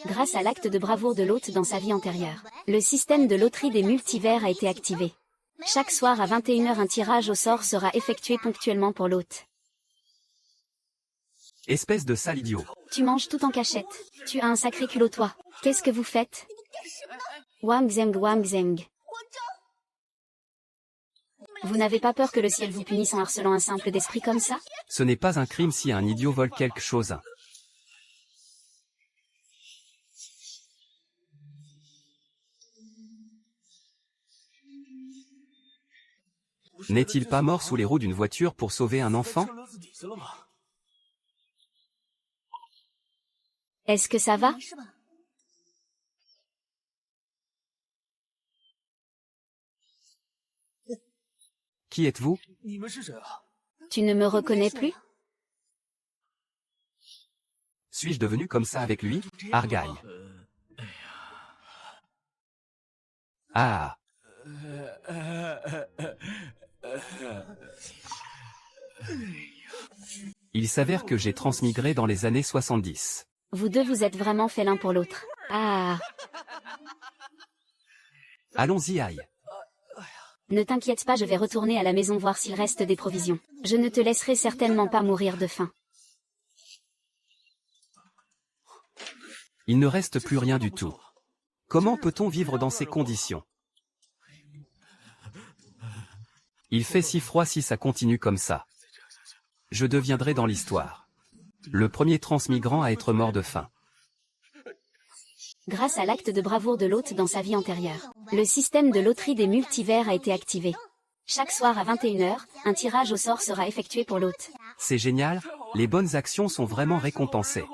Grâce à l'acte de bravoure de l'hôte dans sa vie antérieure, le système de loterie des multivers a été activé. Chaque soir à 21h, un tirage au sort sera effectué ponctuellement pour l'hôte. Espèce de sale idiot. Tu manges tout en cachette. Tu as un sacré culot, toi. Qu'est-ce que vous faites? Wang Zeng, Wang Zeng. Vous n'avez pas peur que le ciel vous punisse en harcelant un simple d'esprit comme ça? Ce n'est pas un crime si un idiot vole quelque chose. N'est-il pas mort sous les roues d'une voiture pour sauver un enfant? Est-ce que ça va? Qui êtes-vous? Tu ne me reconnais plus? Suis-je devenu comme ça avec lui, Argaï? Ah. Il s'avère que j'ai transmigré dans les années 70. Vous deux vous êtes vraiment fait l'un pour l'autre. Ah. Allons-y, aïe. Ne t'inquiète pas, je vais retourner à la maison voir s'il reste des provisions. Je ne te laisserai certainement pas mourir de faim. Il ne reste plus rien du tout. Comment peut-on vivre dans ces conditions? Il fait si froid si ça continue comme ça. Je deviendrai dans l'histoire le premier transmigrant à être mort de faim. Grâce à l'acte de bravoure de l'hôte dans sa vie antérieure, le système de loterie des multivers a été activé. Chaque soir à 21h, un tirage au sort sera effectué pour l'hôte. C'est génial, les bonnes actions sont vraiment récompensées.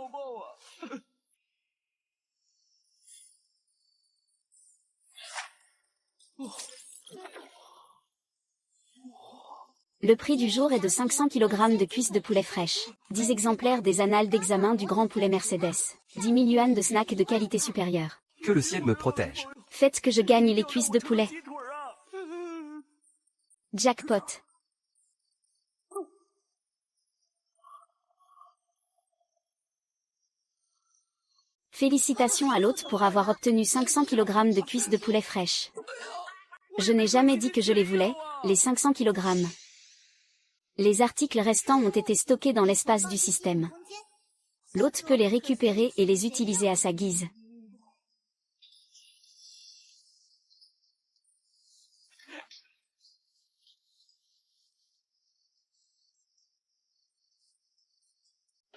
Le prix du jour est de 500 kg de cuisses de poulet fraîches, 10 exemplaires des annales d'examen du grand poulet Mercedes, 10 000 yuan de snacks de qualité supérieure. Que le ciel me protège. Faites que je gagne les cuisses de poulet. Jackpot. Félicitations à l'hôte pour avoir obtenu 500 kg de cuisses de poulet fraîches. Je n'ai jamais dit que je les voulais, les 500 kg. Les articles restants ont été stockés dans l'espace du système. L'hôte peut les récupérer et les utiliser à sa guise.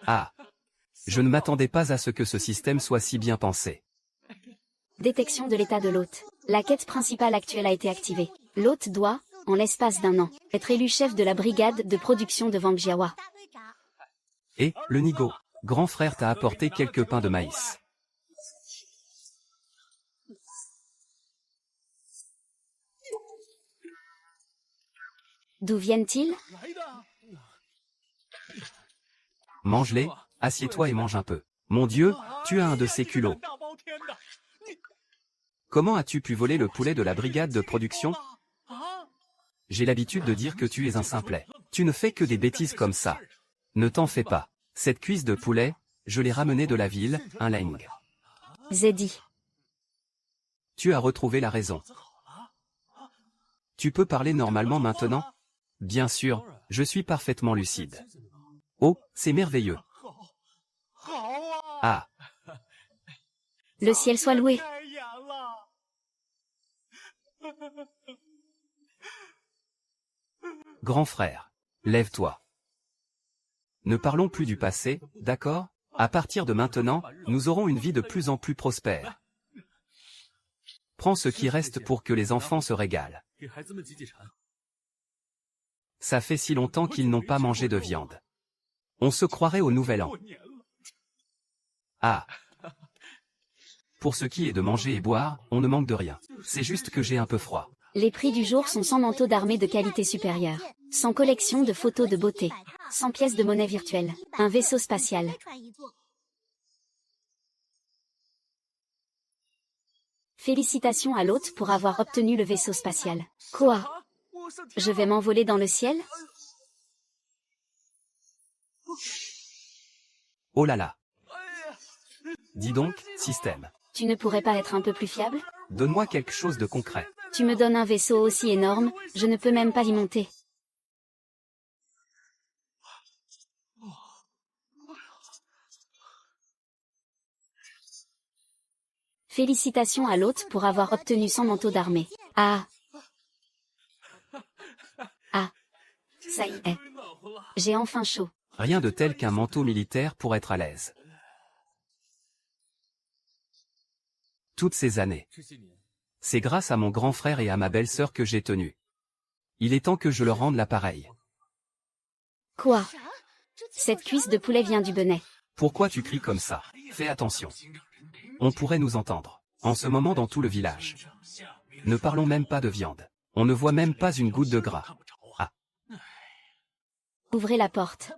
Ah. Je ne m'attendais pas à ce que ce système soit si bien pensé. Détection de l'état de l'hôte. La quête principale actuelle a été activée. L'hôte doit, en l'espace d'un an, être élu chef de la brigade de production de Wang Jiawa. Et, le Nigo, grand frère t'a apporté quelques pains de maïs. D'où viennent-ils? Mange-les, assieds-toi et mange un peu. Mon Dieu, tu as un de ces culots. Comment as-tu pu voler le poulet de la brigade de production? J'ai l'habitude de dire que tu es un simplet. Tu ne fais que des bêtises comme ça. Ne t'en fais pas. Cette cuisse de poulet, je l'ai ramenée de la ville, un leng. Zeddy. Tu as retrouvé la raison. Tu peux parler normalement maintenant? Bien sûr, je suis parfaitement lucide. Oh, c'est merveilleux. Ah. Le ciel soit loué. Grand frère, lève-toi. Ne parlons plus du passé, d'accord? À partir de maintenant, nous aurons une vie de plus en plus prospère. Prends ce qui reste pour que les enfants se régalent. Ça fait si longtemps qu'ils n'ont pas mangé de viande. On se croirait au Nouvel An. Ah. Pour ce qui est de manger et boire, on ne manque de rien. C'est juste que j'ai un peu froid. Les prix du jour sont 100 manteaux d'armée de qualité supérieure, 100 collections de photos de beauté, 100 pièces de monnaie virtuelle, un vaisseau spatial. Félicitations à l'hôte pour avoir obtenu le vaisseau spatial. Quoi? Je vais m'envoler dans le ciel? Oh là là. Dis donc, système. Tu ne pourrais pas être un peu plus fiable? Donne-moi quelque chose de concret. Tu me donnes un vaisseau aussi énorme, je ne peux même pas y monter. Félicitations à l'hôte pour avoir obtenu son manteau d'armée. Ah! Ah! Ça y est. J'ai enfin chaud. Rien de tel qu'un manteau militaire pour être à l'aise. Toutes ces années. C'est grâce à mon grand frère et à ma belle-sœur que j'ai tenu. Il est temps que je leur rende l'appareil. Quoi? Cette cuisse de poulet vient du Benet. Pourquoi tu cries comme ça? Fais attention. On pourrait nous entendre. En ce moment dans tout le village. Ne parlons même pas de viande. On ne voit même pas une goutte de gras. Ah. Ouvrez la porte.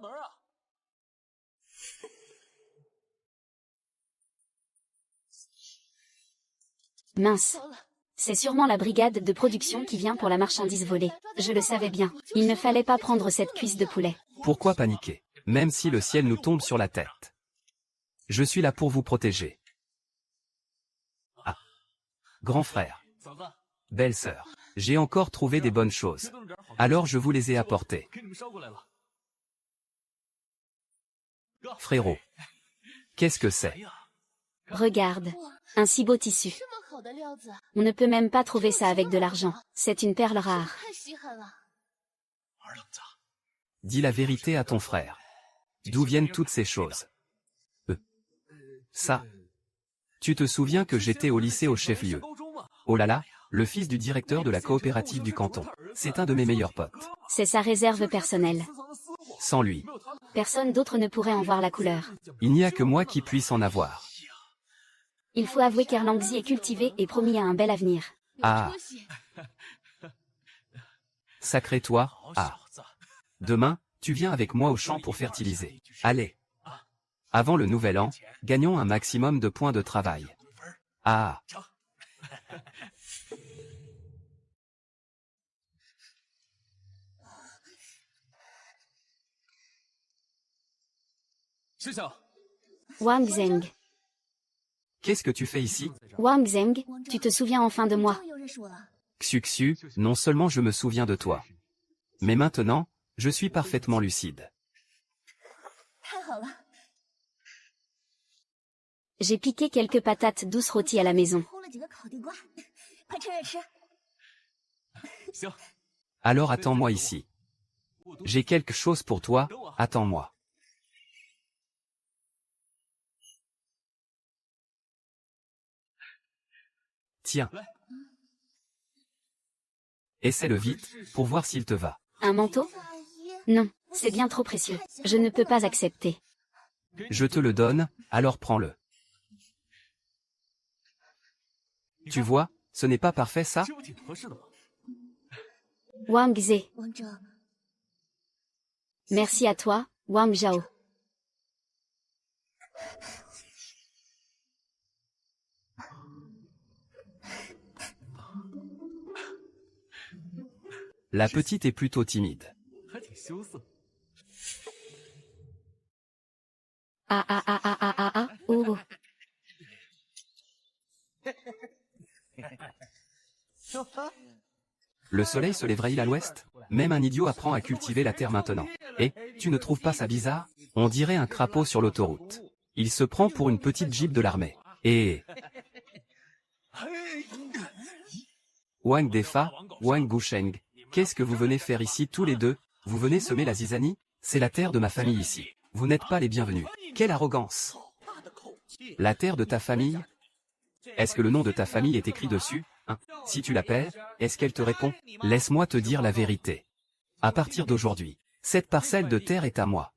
Mince. C'est sûrement la brigade de production qui vient pour la marchandise volée. Je le savais bien. Il ne fallait pas prendre cette cuisse de poulet. Pourquoi paniquer? Même si le ciel nous tombe sur la tête. Je suis là pour vous protéger. Ah. Grand frère. Belle-sœur. J'ai encore trouvé des bonnes choses. Alors je vous les ai apportées. Frérot. Qu'est-ce que c'est? Regarde. Un si beau tissu. On ne peut même pas trouver ça avec de l'argent. C'est une perle rare. Dis la vérité à ton frère. D'où viennent toutes ces choses? Ça. Tu te souviens que j'étais au lycée au chef-lieu? Oh là là, le fils du directeur de la coopérative du canton. C'est un de mes meilleurs potes. C'est sa réserve personnelle. Sans lui, Personne d'autre ne pourrait en voir la couleur. il n'y a que moi qui puisse en avoir. Il faut avouer qu'Erlangzi est cultivé et promis à un bel avenir. Ah. Sacré toi, ah. Demain, tu viens avec moi au champ pour fertiliser. Allez. Avant le nouvel an, gagnons un maximum de points de travail. Ah. Wang Zheng. Qu'est-ce que tu fais ici? Wang Zheng, tu te souviens enfin de moi? Xuxu, non seulement je me souviens de toi. Mais maintenant, je suis parfaitement lucide. J'ai piqué quelques patates douces rôties à la maison. Alors attends-moi ici. J'ai quelque chose pour toi, attends-moi. Tiens. Essaie-le vite, pour voir s'il te va. Un manteau? Non, c'est bien trop précieux. Je ne peux pas accepter. Je te le donne, alors prends-le. Tu vois, ce n'est pas parfait ça? Wang Zhe. Merci à toi, Wang Zhao. La petite est plutôt timide. Ah ah ah ah ah ah ah, oh. Le soleil se lèvera-t-il à l'ouest? Même un idiot apprend à cultiver la terre maintenant. Et, tu ne trouves pas ça bizarre? On dirait un crapaud sur l'autoroute. Il se prend pour une petite jeep de l'armée. Et... Wang Defa, Wang Gusheng, qu'est-ce que vous venez faire ici tous les deux? Vous venez semer la zizanie? C'est la terre de ma famille ici. Vous n'êtes pas les bienvenus. Quelle arrogance! La terre de ta famille? Est-ce que le nom de ta famille est écrit dessus, hein? Si tu l'appelles, est-ce qu'elle te répond? Laisse-moi te dire la vérité. À partir d'aujourd'hui, cette parcelle de terre est à moi.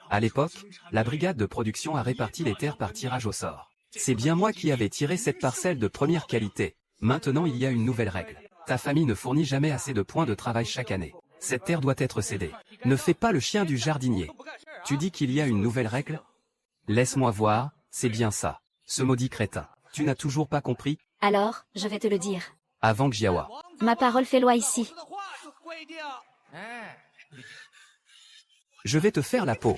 À l'époque, la brigade de production a réparti les terres par tirage au sort. C'est bien moi qui avais tiré cette parcelle de première qualité. Maintenant il y a une nouvelle règle. Ta famille ne fournit jamais assez de points de travail chaque année. Cette terre doit être cédée. Ne fais pas le chien du jardinier. Tu dis qu'il y a une nouvelle règle? Laisse-moi voir, c'est bien ça. Ce maudit crétin. Tu n'as toujours pas compris? Alors, je vais te le dire. Avant que Jiawa. Ma parole fait loi ici. Je vais te faire la peau.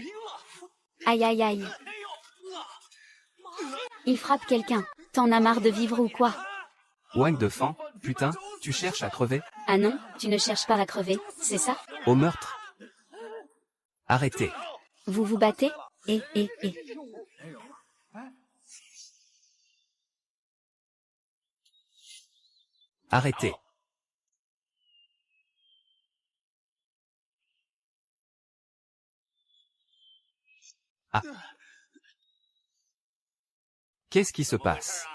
Aïe aïe aïe. Il frappe quelqu'un. T'en as marre de vivre ou quoi? Wang de Fan, putain, tu cherches à crever? Ah non, tu ne cherches pas à crever, c'est ça? Au meurtre? Arrêtez. Vous vous battez? Arrêtez. Ah. Qu'est-ce qui se passe?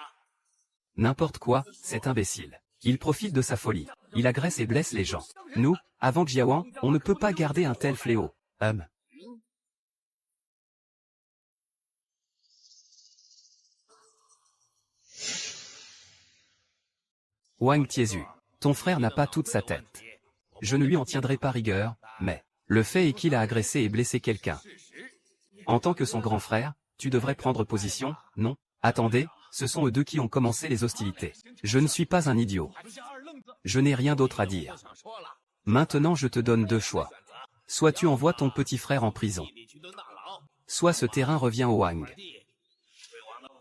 N'importe quoi, cet imbécile. Il profite de sa folie. Il agresse et blesse les gens. Nous, avant Jiawan, on ne peut pas garder un tel fléau. Wang Tiezu, ton frère n'a pas toute sa tête. Je ne lui en tiendrai pas rigueur, mais le fait est qu'il a agressé et blessé quelqu'un. En tant que son grand frère, tu devrais prendre position, non? Attendez, ce sont eux deux qui ont commencé les hostilités. Je ne suis pas un idiot. Je n'ai rien d'autre à dire. Maintenant je te donne deux choix. Soit tu envoies ton petit frère en prison. Soit ce terrain revient au Wang.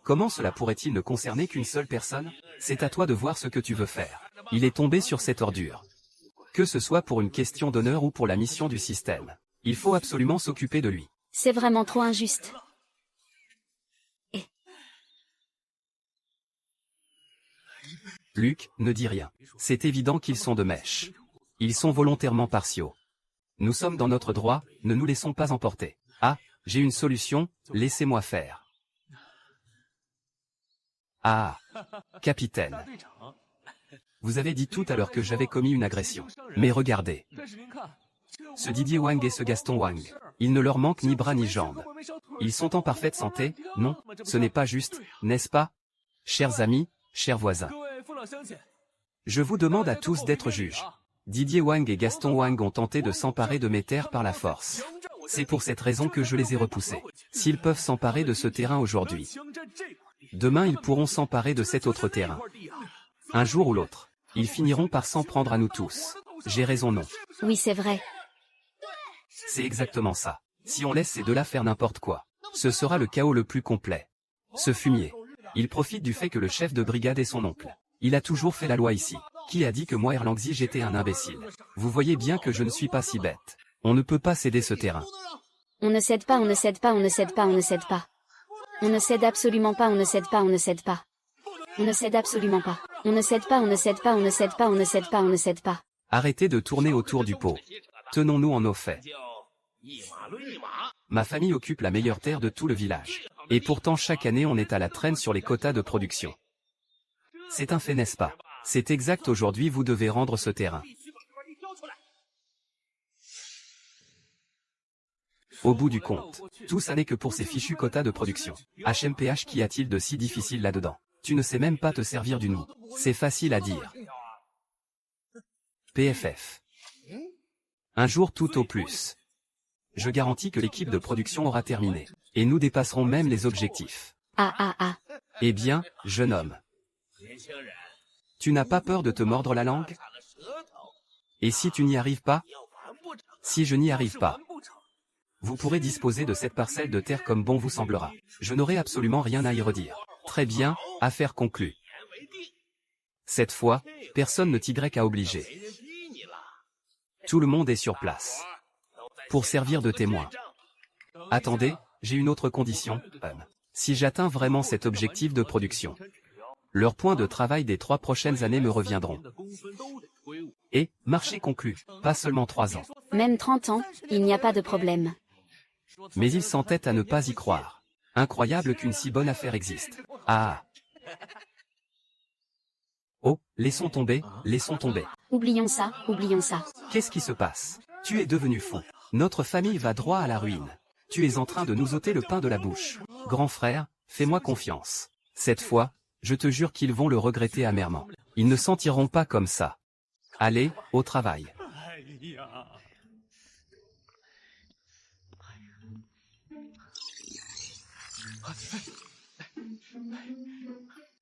Comment cela pourrait-il ne concerner qu'une seule personne? C'est à toi de voir ce que tu veux faire. Il est tombé sur cette ordure. Que ce soit pour une question d'honneur ou pour la mission du système. Il faut absolument s'occuper de lui. C'est vraiment trop injuste. Luc, ne dis rien. C'est évident qu'ils sont de mèche. Ils sont volontairement partiaux. Nous sommes dans notre droit, ne nous laissons pas emporter. Ah, j'ai une solution, laissez-moi faire. Ah, capitaine. Vous avez dit tout à l'heure que j'avais commis une agression. Mais regardez. Ce Didier Wang et ce Gaston Wang, il ne leur manque ni bras ni jambes. Ils sont en parfaite santé, non? Ce n'est pas juste, n'est-ce pas? Chers amis, chers voisins. Je vous demande à tous d'être juges. Didier Wang et Gaston Wang ont tenté de s'emparer de mes terres par la force. C'est pour cette raison que je les ai repoussés. S'ils peuvent s'emparer de ce terrain aujourd'hui, demain ils pourront s'emparer de cet autre terrain. Un jour ou l'autre, ils finiront par s'en prendre à nous tous. J'ai raison, non? Oui, c'est vrai. C'est exactement ça. Si on laisse ces deux-là faire n'importe quoi, ce sera le chaos le plus complet. Ce fumier, il profite du fait que le chef de brigade est son oncle. Il a toujours fait la loi ici. Qui a dit que moi Erlangzi j'étais un imbécile? Vous voyez bien que je ne suis pas si bête. On ne peut pas céder ce terrain. On ne cède pas, on ne cède pas, on ne cède pas, on ne cède pas. On ne cède absolument pas, on ne cède pas, on ne cède pas. On ne cède absolument pas. On ne cède pas, on ne cède pas, on ne cède pas, on ne cède pas, on ne cède pas. Arrêtez de tourner autour du pot. Tenons-nous en nos faits. Ma famille occupe la meilleure terre de tout le village. Et pourtant chaque année on est à la traîne sur les quotas de production. C'est un fait, n'est-ce pas? C'est exact, aujourd'hui vous devez rendre ce terrain. Au bout du compte, tout ça n'est que pour ces fichus quotas de production. HMPH, qu'y a-t-il de si difficile là-dedans? Tu ne sais même pas te servir du nous. C'est facile à dire. PFF. Un jour tout au plus. Je garantis que l'équipe de production aura terminé. Et nous dépasserons même les objectifs. Eh bien, jeune homme. Tu n'as pas peur de te mordre la langue? Et si tu n'y arrives pas? Si je n'y arrive pas, vous pourrez disposer de cette parcelle de terre comme bon vous semblera. Je n'aurai absolument rien à y redire. Très bien, affaire conclue. Cette fois, personne ne t'y a obligé. Tout le monde est sur place. Pour servir de témoin. Attendez, j'ai une autre condition. Si j'atteins vraiment cet objectif de production, leurs points de travail des 3 prochaines années me reviendront. Et, marché conclu, pas seulement 3 ans. Même 30 ans, il n'y a pas de problème. Mais ils s'entêtent à ne pas y croire. Incroyable qu'une si bonne affaire existe. Ah! Oh, laissons tomber, laissons tomber. Oublions ça, oublions ça. Qu'est-ce qui se passe? Tu es devenu fou. Notre famille va droit à la ruine. Tu es en train de nous ôter le pain de la bouche. Grand frère, fais-moi confiance. Cette fois, je te jure qu'ils vont le regretter amèrement. Ils ne s'en tireront pas comme ça. Allez, au travail.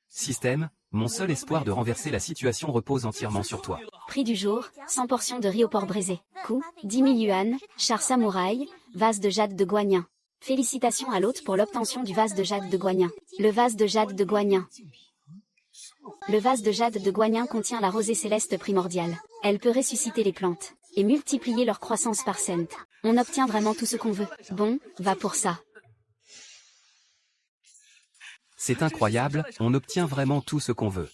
Système, mon seul espoir de renverser la situation repose entièrement sur toi. Prix du jour, 100 portions de riz au porc braisé. Coût, 10 000 yuan, char samouraï, vase de jade de Guanyin. Félicitations à l'hôte pour l'obtention du vase de jade de Guanyin. Le vase de jade de Guanyin. Le vase de jade de Guanyin contient la rosée céleste primordiale. Elle peut ressusciter les plantes et multiplier leur croissance par cent. On obtient vraiment tout ce qu'on veut. Bon, va pour ça. C'est incroyable, on obtient vraiment tout ce qu'on veut.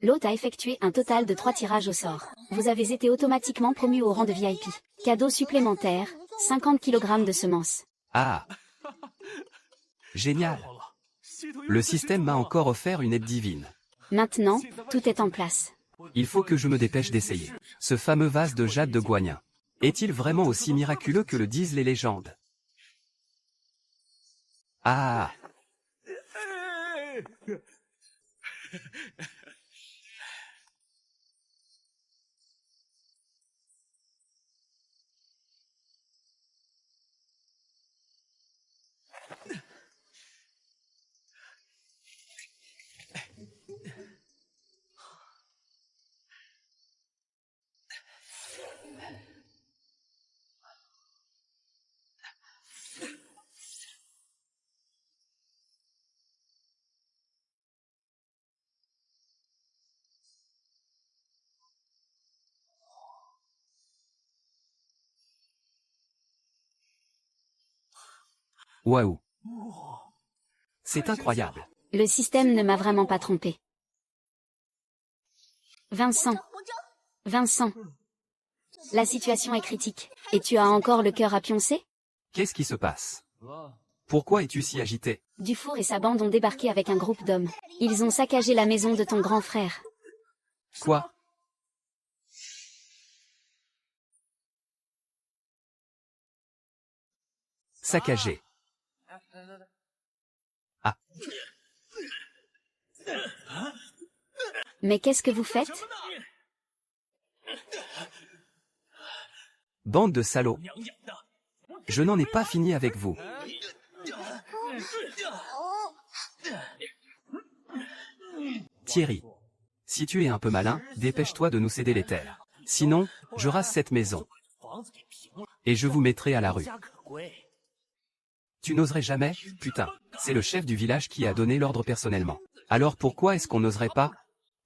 L'hôte a effectué un total de 3 tirages au sort. Vous avez été automatiquement promu au rang de VIP. Cadeau supplémentaire, 50 kg de semences. Ah! Génial! Le système m'a encore offert une aide divine. Maintenant, tout est en place. Il faut que je me dépêche d'essayer. Ce fameux vase de jade de Guanyin. Est-il vraiment aussi miraculeux que le disent les légendes? Ah! Waouh! C'est incroyable. Le système ne m'a vraiment pas trompé. Vincent. Vincent. La situation est critique. Et tu as encore le cœur à pioncer? Qu'est-ce qui se passe? Pourquoi es-tu si agité? Dufour et sa bande ont débarqué avec un groupe d'hommes. Ils ont saccagé la maison de ton grand frère. Quoi? Saccagé. Ah. Mais qu'est-ce que vous faites? Bande de salauds. Je n'en ai pas fini avec vous. Thierry. Si tu es un peu malin, dépêche-toi de nous céder les terres. Sinon, je rase cette maison. Et je vous mettrai à la rue. Tu n'oserais jamais? Putain, c'est le chef du village qui a donné l'ordre personnellement. Alors pourquoi est-ce qu'on n'oserait pas?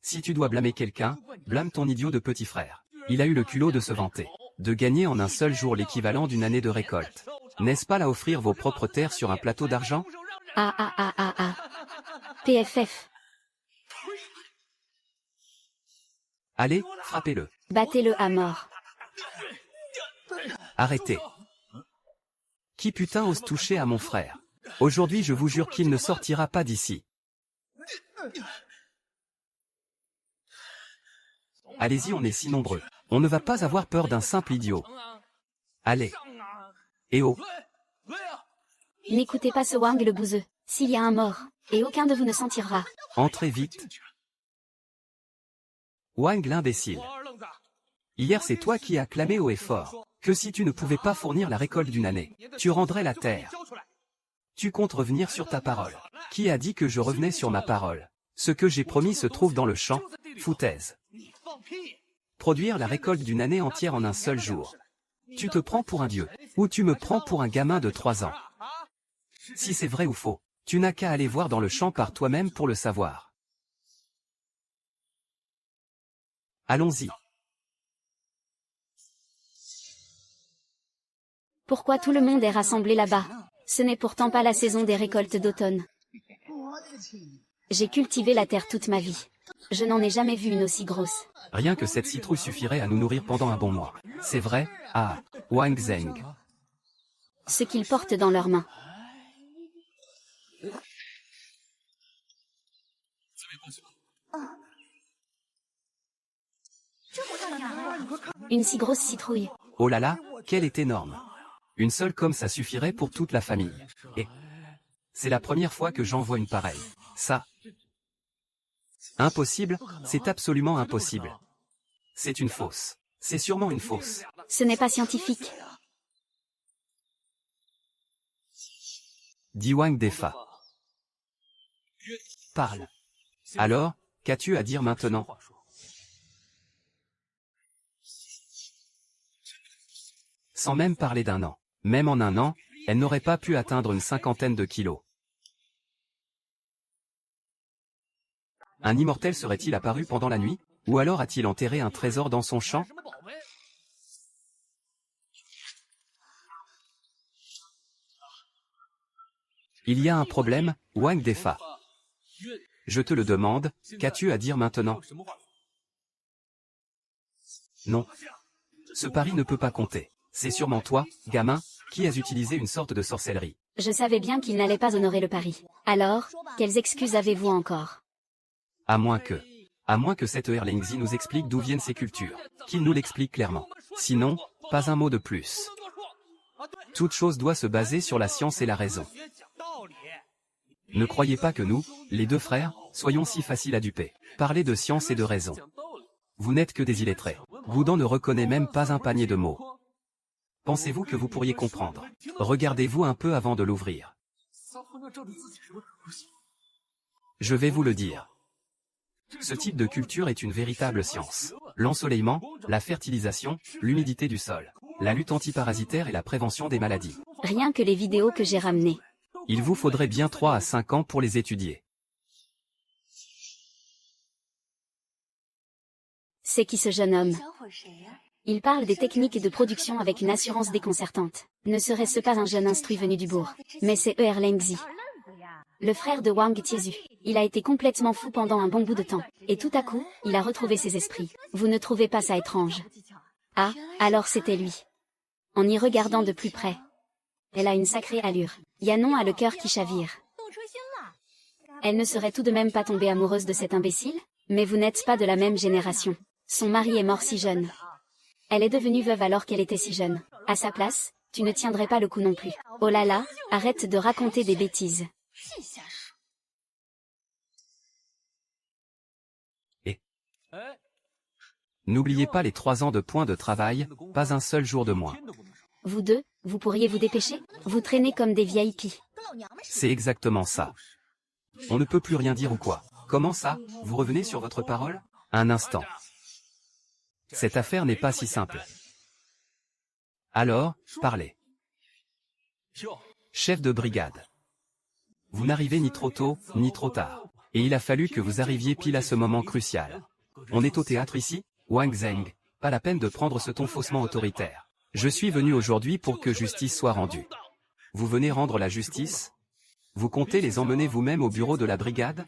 Si tu dois blâmer quelqu'un, blâme ton idiot de petit frère. Il a eu le culot de se vanter. De gagner en un seul jour l'équivalent d'une année de récolte. N'est-ce pas là offrir vos propres terres sur un plateau d'argent? Ah ah ah ah ah. PFF. Allez, frappez-le. Battez-le à mort. Arrêtez. Qui putain ose toucher à mon frère? Aujourd'hui je vous jure qu'il ne sortira pas d'ici. Allez-y, on est si nombreux. On ne va pas avoir peur d'un simple idiot. Allez. Eh oh. N'écoutez pas ce Wang le bouseux. S'il y a un mort, et aucun de vous ne s'en tirera. Entrez vite. Wang l'imbécile. Hier c'est toi qui as clamé haut et fort que si tu ne pouvais pas fournir la récolte d'une année, tu rendrais la terre. Tu comptes revenir sur ta parole. Qui a dit que je revenais sur ma parole? Ce que j'ai promis se trouve dans le champ. Foutaise. Produire la récolte d'une année entière en un seul jour. Tu te prends pour un dieu, ou tu me prends pour un gamin de 3 ans. Si c'est vrai ou faux, tu n'as qu'à aller voir dans le champ par toi-même pour le savoir. Allons-y. Pourquoi tout le monde est rassemblé là-bas? Ce n'est pourtant pas la saison des récoltes d'automne. J'ai cultivé la terre toute ma vie. Je n'en ai jamais vu une aussi grosse. Rien que cette citrouille suffirait à nous nourrir pendant un bon mois. C'est vrai? Ah, Wang Zheng. Ce qu'ils portent dans leurs mains. Une si grosse citrouille. Oh là là, qu'elle est énorme. Une seule comme ça suffirait pour toute la famille. Et c'est la première fois que j'en vois une pareille. Ça. Impossible, c'est absolument impossible. C'est une fausse. C'est sûrement une fausse. Ce n'est pas scientifique. dit Wang Defa. Parle. Alors, qu'as-tu à dire maintenant? Sans même parler d'un an. Même en un an, elle n'aurait pas pu atteindre une 50aine de kilos. Un immortel serait-il apparu pendant la nuit? Ou alors a-t-il enterré un trésor dans son champ? Il y a un problème, Wang Defa. Je te le demande, qu'as-tu à dire maintenant? Non. Ce pari ne peut pas compter. C'est sûrement toi, gamin, qui as utilisé une sorte de sorcellerie. Je savais bien qu'il n'allait pas honorer le pari. Alors, quelles excuses avez-vous encore? À moins que cette Erlingzi nous explique d'où viennent ces cultures. Qu'il nous l'explique clairement. Sinon, pas un mot de plus. Toute chose doit se baser sur la science et la raison. Ne croyez pas que nous, les deux frères, soyons si faciles à duper. Parlez de science et de raison. Vous n'êtes que des illettrés. Goudan ne reconnaît même pas un panier de mots. Pensez-vous que vous pourriez comprendre? Regardez-vous un peu avant de l'ouvrir. Je vais vous le dire. Ce type de culture est une véritable science. L'ensoleillement, la fertilisation, l'humidité du sol, la lutte antiparasitaire et la prévention des maladies. Rien que les vidéos que j'ai ramenées. Il vous faudrait bien 3 à 5 ans pour les étudier. C'est qui ce jeune homme? Il parle des techniques de production avec une assurance déconcertante. Ne serait-ce pas un jeune instruit venu du bourg? Mais c'est Erlingzi. Le frère de Wang Tiezu. Il a été complètement fou pendant un bon bout de temps. Et tout à coup, il a retrouvé ses esprits. Vous ne trouvez pas ça étrange? Ah, alors c'était lui. En y regardant de plus près. Elle a une sacrée allure. Yanon a le cœur qui chavire. Elle ne serait tout de même pas tombée amoureuse de cet imbécile? Mais vous n'êtes pas de la même génération. Son mari est mort si jeune. Elle est devenue veuve alors qu'elle était si jeune. À sa place, tu ne tiendrais pas le coup non plus. Oh là là, arrête de raconter des bêtises. Et n'oubliez pas les 3 ans de points de travail, pas un seul jour de moins. Vous deux, vous pourriez vous dépêcher? Vous traînez comme des VIP. C'est exactement ça. On ne peut plus rien dire ou quoi? Comment ça, vous revenez sur votre parole? Un instant. Cette affaire n'est pas si simple. Alors, parlez. Chef de brigade. Vous n'arrivez ni trop tôt, ni trop tard. Et il a fallu que vous arriviez pile à ce moment crucial. On est au théâtre ici, Wang Zheng, pas la peine de prendre ce ton faussement autoritaire. Je suis venu aujourd'hui pour que justice soit rendue. Vous venez rendre la justice? Vous comptez les emmener vous-même au bureau de la brigade?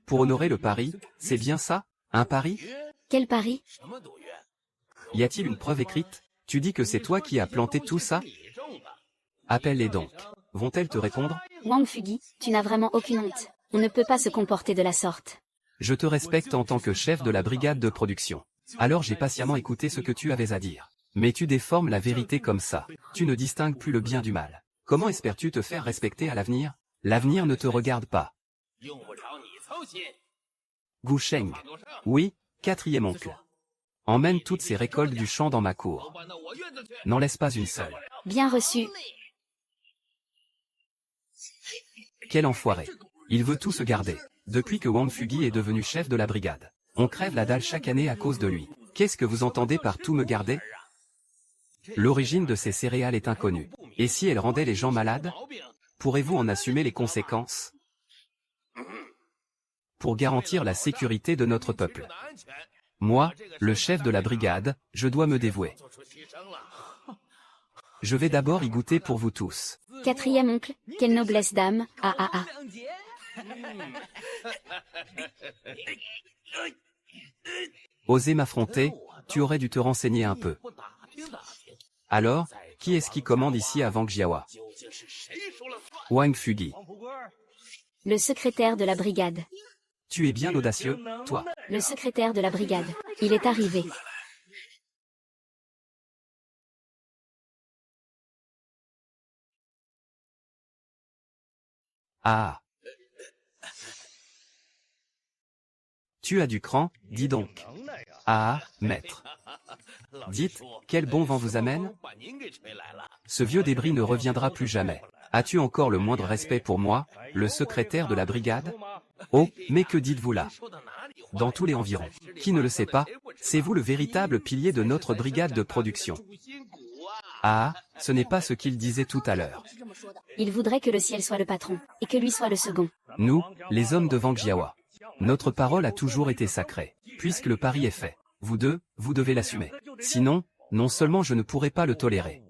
Pour honorer le pari, c'est bien ça? Un pari? Quel pari? Y a-t-il une preuve écrite? Tu dis que c'est toi qui as planté tout ça? Appelle-les donc. Vont-elles te répondre? Wang Fugi, tu n'as vraiment aucune honte. On ne peut pas se comporter de la sorte. Je te respecte en tant que chef de la brigade de production. Alors j'ai patiemment écouté ce que tu avais à dire. Mais tu déformes la vérité comme ça. Tu ne distingues plus le bien du mal. Comment espères-tu te faire respecter à l'avenir? L'avenir ne te regarde pas. Gu Sheng. Oui, 4e oncle. Emmène toutes ces récoltes du champ dans ma cour. N'en laisse pas une seule. Bien reçu. Quel enfoiré. Il veut tout se garder. Depuis que Wang Fugi est devenu chef de la brigade. On crève la dalle chaque année à cause de lui. Qu'est-ce que vous entendez par tout me garder? L'origine de ces céréales est inconnue. Et si elle rendait les gens malades? Pourrez-vous en assumer les conséquences? Pour garantir la sécurité de notre peuple. Moi, le chef de la brigade, je dois me dévouer. Je vais d'abord y goûter pour vous tous. 4e oncle, quelle noblesse d'âme, ah ah ah. Oser m'affronter, tu aurais dû te renseigner un peu. Alors, qui est-ce qui commande ici à Wangjiawa? Wang Fugi. Le secrétaire de la brigade. Tu es bien audacieux, toi. Le secrétaire de la brigade. Il est arrivé. Ah. Tu as du cran, dis donc. Ah, maître. Dites, quel bon vent vous amène? Ce vieux débris ne reviendra plus jamais. As-tu encore le moindre respect pour moi, le secrétaire de la brigade? Oh, mais que dites-vous là? Dans tous les environs. Qui ne le sait pas, c'est vous le véritable pilier de notre brigade de production. Ah, ce n'est pas ce qu'il disait tout à l'heure. Il voudrait que le ciel soit le patron, et que lui soit le second. Nous, les hommes de Wang Jiawa. Notre parole a toujours été sacrée. Puisque le pari est fait, vous deux, vous devez l'assumer. Sinon, non seulement je ne pourrai pas le tolérer,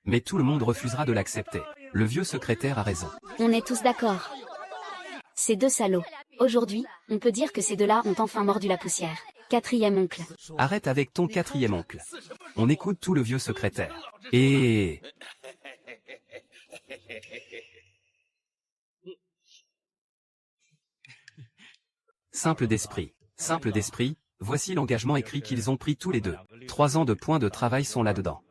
mais tout le monde refusera de l'accepter. Le vieux secrétaire a raison. On est tous d'accord. Ces deux salauds. Aujourd'hui, on peut dire que ces deux-là ont enfin mordu la poussière. Quatrième oncle. Arrête avec ton quatrième oncle. On écoute tout le vieux secrétaire. Et... Simple d'esprit, voici l'engagement écrit qu'ils ont pris tous les deux. 3 ans de points de travail sont là-dedans.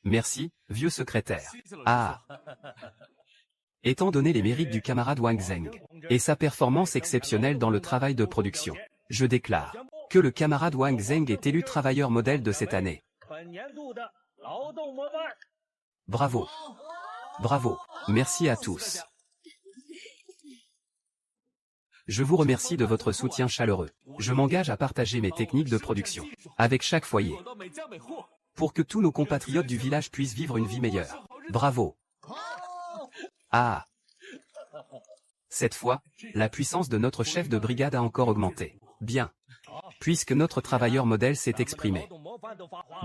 Merci, vieux secrétaire. Ah. Étant donné les mérites du camarade Wang Zheng, et sa performance exceptionnelle dans le travail de production, je déclare que le camarade Wang Zheng est élu travailleur modèle de cette année. Bravo. Bravo. Merci à tous. Je vous remercie de votre soutien chaleureux. Je m'engage à partager mes techniques de production avec chaque foyer, pour que tous nos compatriotes du village puissent vivre une vie meilleure. Bravo. Ah. Cette fois, la puissance de notre chef de brigade a encore augmenté. Bien. Puisque notre travailleur modèle s'est exprimé.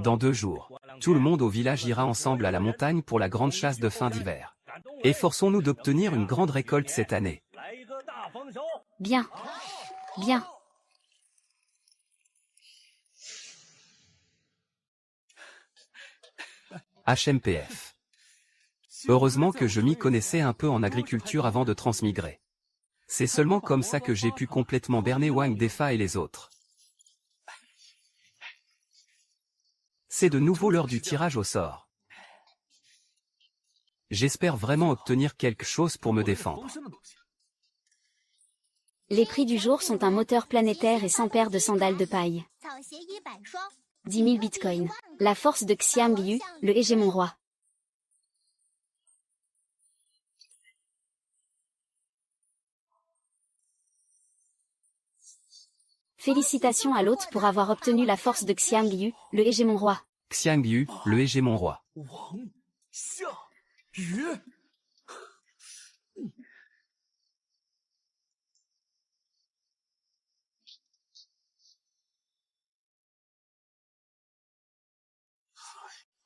Dans 2 jours, tout le monde au village ira ensemble à la montagne pour la grande chasse de fin d'hiver. Efforçons-nous d'obtenir une grande récolte cette année. Bien. Bien. HMPF. Heureusement que je m'y connaissais un peu en agriculture avant de transmigrer. C'est seulement comme ça que j'ai pu complètement berner Wang Defa et les autres. C'est de nouveau l'heure du tirage au sort. J'espère vraiment obtenir quelque chose pour me défendre. Les prix du jour sont un moteur planétaire et 100 paires de sandales de paille. 10 000 bitcoins. La force de Xiang Yu, le hégémon roi. Félicitations à l'hôte pour avoir obtenu la force de Xiang Yu, le hégémon roi. Xiang Yu, le hégémon roi.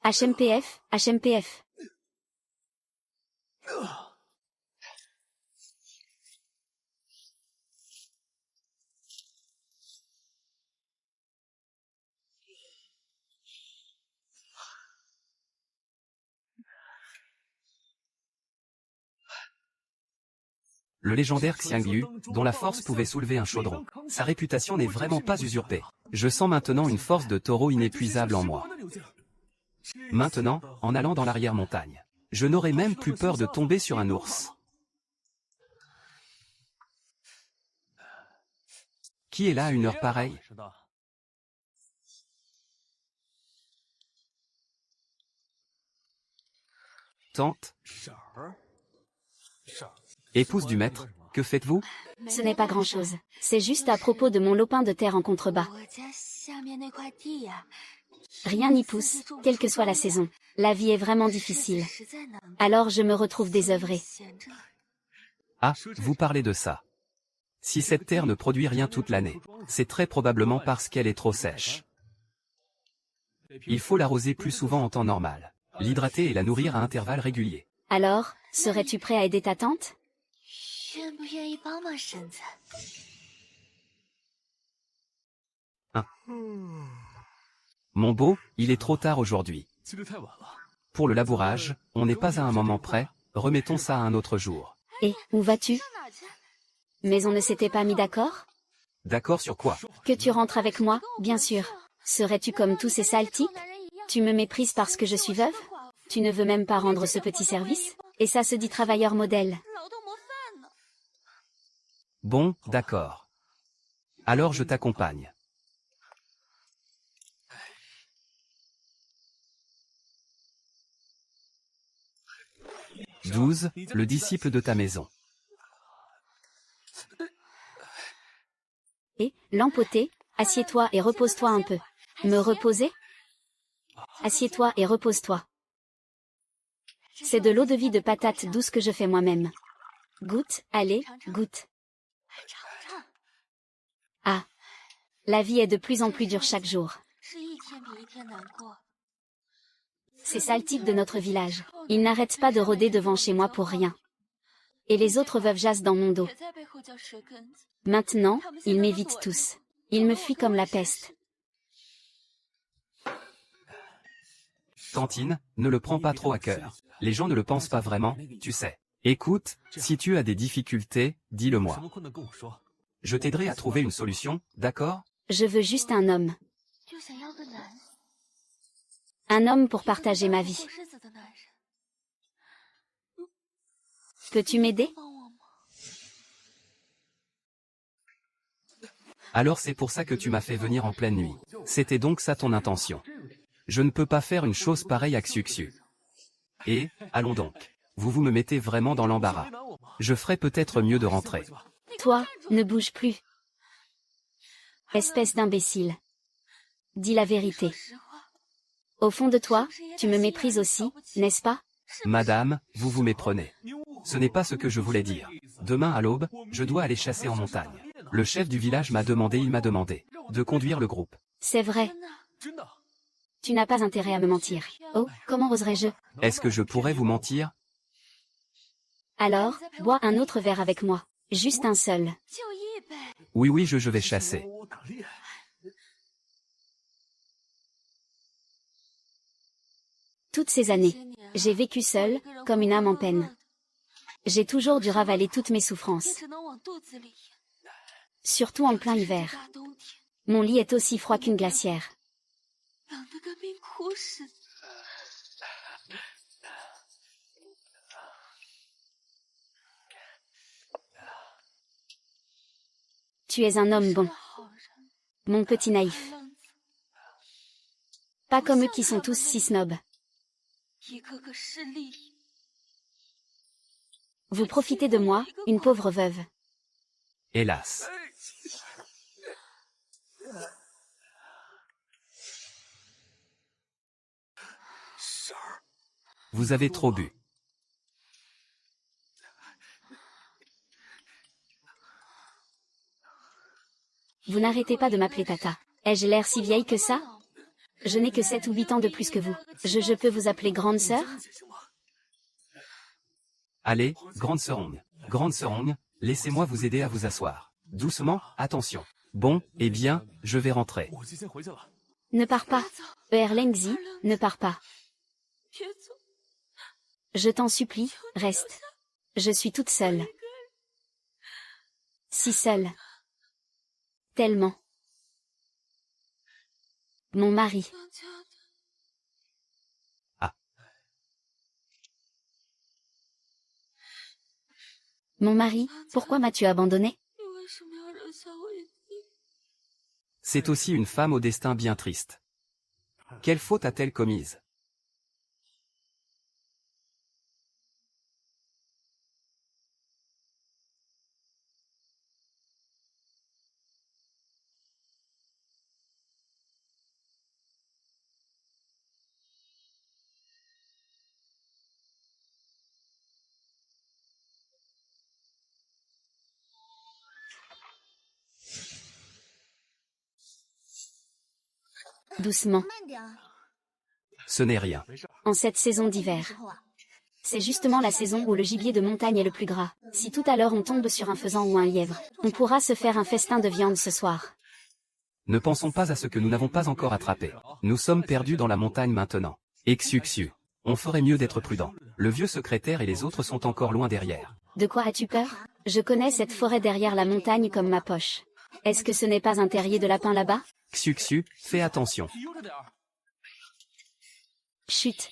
HMPF, HMPF. Le légendaire Xiang Yu, dont la force pouvait soulever un chaudron. Sa réputation n'est vraiment pas usurpée. Je sens maintenant une force de taureau inépuisable en moi. Maintenant, en allant dans l'arrière-montagne, je n'aurai même plus peur de tomber sur un ours. Qui est là à une heure pareille? Tante? Épouse du maître, que faites-vous? Ce n'est pas grand-chose. C'est juste à propos de mon lopin de terre en contrebas. Rien n'y pousse, quelle que soit la saison. La vie est vraiment difficile. Alors je me retrouve désœuvrée. Ah, vous parlez de ça. Si cette terre ne produit rien toute l'année, c'est très probablement parce qu'elle est trop sèche. Il faut l'arroser plus souvent en temps normal, l'hydrater et la nourrir à intervalles réguliers. Alors, serais-tu prêt à aider ta tante? Mon beau, il est trop tard aujourd'hui. Pour le labourage, on n'est pas à un moment près, remettons ça à un autre jour. Et, où vas-tu? Mais on ne s'était pas mis d'accord? D'accord sur quoi? Que tu rentres avec moi, bien sûr. Serais-tu comme tous ces sales types? Tu me méprises parce que je suis veuve? Tu ne veux même pas rendre ce petit service? Et ça se dit travailleur modèle. Bon, d'accord. Alors je t'accompagne. 12, le disciple de ta maison. Et, l'empoté, assieds-toi et repose-toi un peu. Me reposer? Assieds-toi et repose-toi. C'est de l'eau de vie de patate douce que je fais moi-même. Goûte, allez, goûte. Ah. La vie est de plus en plus dure chaque jour. Ces sales types de notre village, ils n'arrêtent pas de rôder devant chez moi pour rien. Et les autres veuves jassent dans mon dos. Maintenant, ils m'évitent tous. Ils me fuient comme la peste. Tantine, ne le prends pas trop à cœur. Les gens ne le pensent pas vraiment, tu sais. Écoute, si tu as des difficultés, dis-le-moi. Je t'aiderai à trouver une solution, d'accord? Je veux juste un homme. Un homme pour partager ma vie. Peux-tu m'aider? Alors c'est pour ça que tu m'as fait venir en pleine nuit. C'était donc ça ton intention. Je ne peux pas faire une chose pareille à Xuxu. Et, allons donc. Vous me mettez vraiment dans l'embarras. Je ferais peut-être mieux de rentrer. Toi, ne bouge plus. Espèce d'imbécile. Dis la vérité. Au fond de toi, tu me méprises aussi, n'est-ce pas? Madame, vous vous méprenez. Ce n'est pas ce que je voulais dire. Demain à l'aube, je dois aller chasser en montagne. Le chef du village m'a demandé, de conduire le groupe. C'est vrai. Tu n'as pas intérêt à me mentir. Oh, comment oserais-je? Est-ce que je pourrais vous mentir? Alors, bois un autre verre avec moi. Juste un seul. Oui, je vais chasser. Toutes ces années, j'ai vécu seule, comme une âme en peine. J'ai toujours dû ravaler toutes mes souffrances. Surtout en plein hiver. Mon lit est aussi froid qu'une glacière. Tu es un homme bon. Mon petit naïf. Pas comme eux qui sont tous si snobs. Vous profitez de moi, une pauvre veuve. Hélas. Vous avez trop bu. Vous n'arrêtez pas de m'appeler Tata. Ai-je l'air si vieille que ça? Je n'ai que 7 ou 8 ans de plus que vous. Je peux vous appeler grande sœur? Allez, grande sœur Ongue, laissez-moi vous aider à vous asseoir. Doucement, attention. Bon, eh bien, je vais rentrer. Ne pars pas. Erlengzi, ne pars pas. Je t'en supplie, reste. Je suis toute seule. Si seule. Tellement. Mon mari. Ah. Mon mari, pourquoi m'as-tu abandonné? C'est aussi une femme au destin bien triste. Quelle faute a-t-elle commise? Doucement. Ce n'est rien. En cette saison d'hiver. C'est justement la saison où le gibier de montagne est le plus gras. Si tout à l'heure on tombe sur un faisan ou un lièvre, on pourra se faire un festin de viande ce soir. Ne pensons pas à ce que nous n'avons pas encore attrapé. Nous sommes perdus dans la montagne maintenant. Xuxu. On ferait mieux d'être prudent. Le vieux secrétaire et les autres sont encore loin derrière. De quoi as-tu peur? Je connais cette forêt derrière la montagne comme ma poche. Est-ce que ce n'est pas un terrier de lapin là-bas? Xuxu, fais attention. Chut.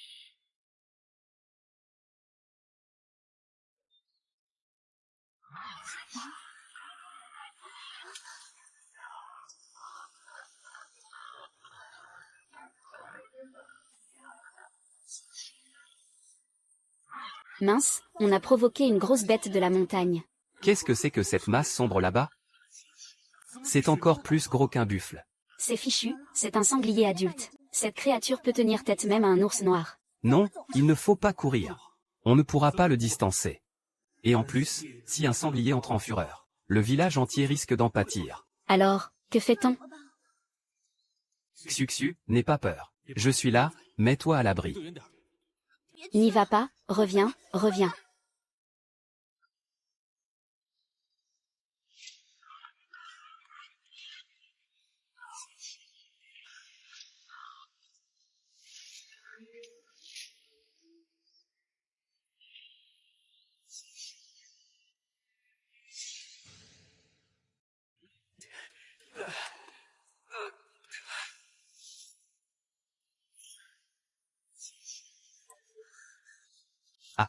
Mince, on a provoqué une grosse bête de la montagne. Qu'est-ce que c'est que cette masse sombre là-bas? C'est encore plus gros qu'un buffle. C'est fichu, c'est un sanglier adulte. Cette créature peut tenir tête même à un ours noir. Non, il ne faut pas courir. On ne pourra pas le distancer. Et en plus, si un sanglier entre en fureur, le village entier risque d'en pâtir. Alors, que fait-on? Xuxu, n'aie pas peur. Je suis là, mets-toi à l'abri. N'y va pas, reviens, reviens. Ah.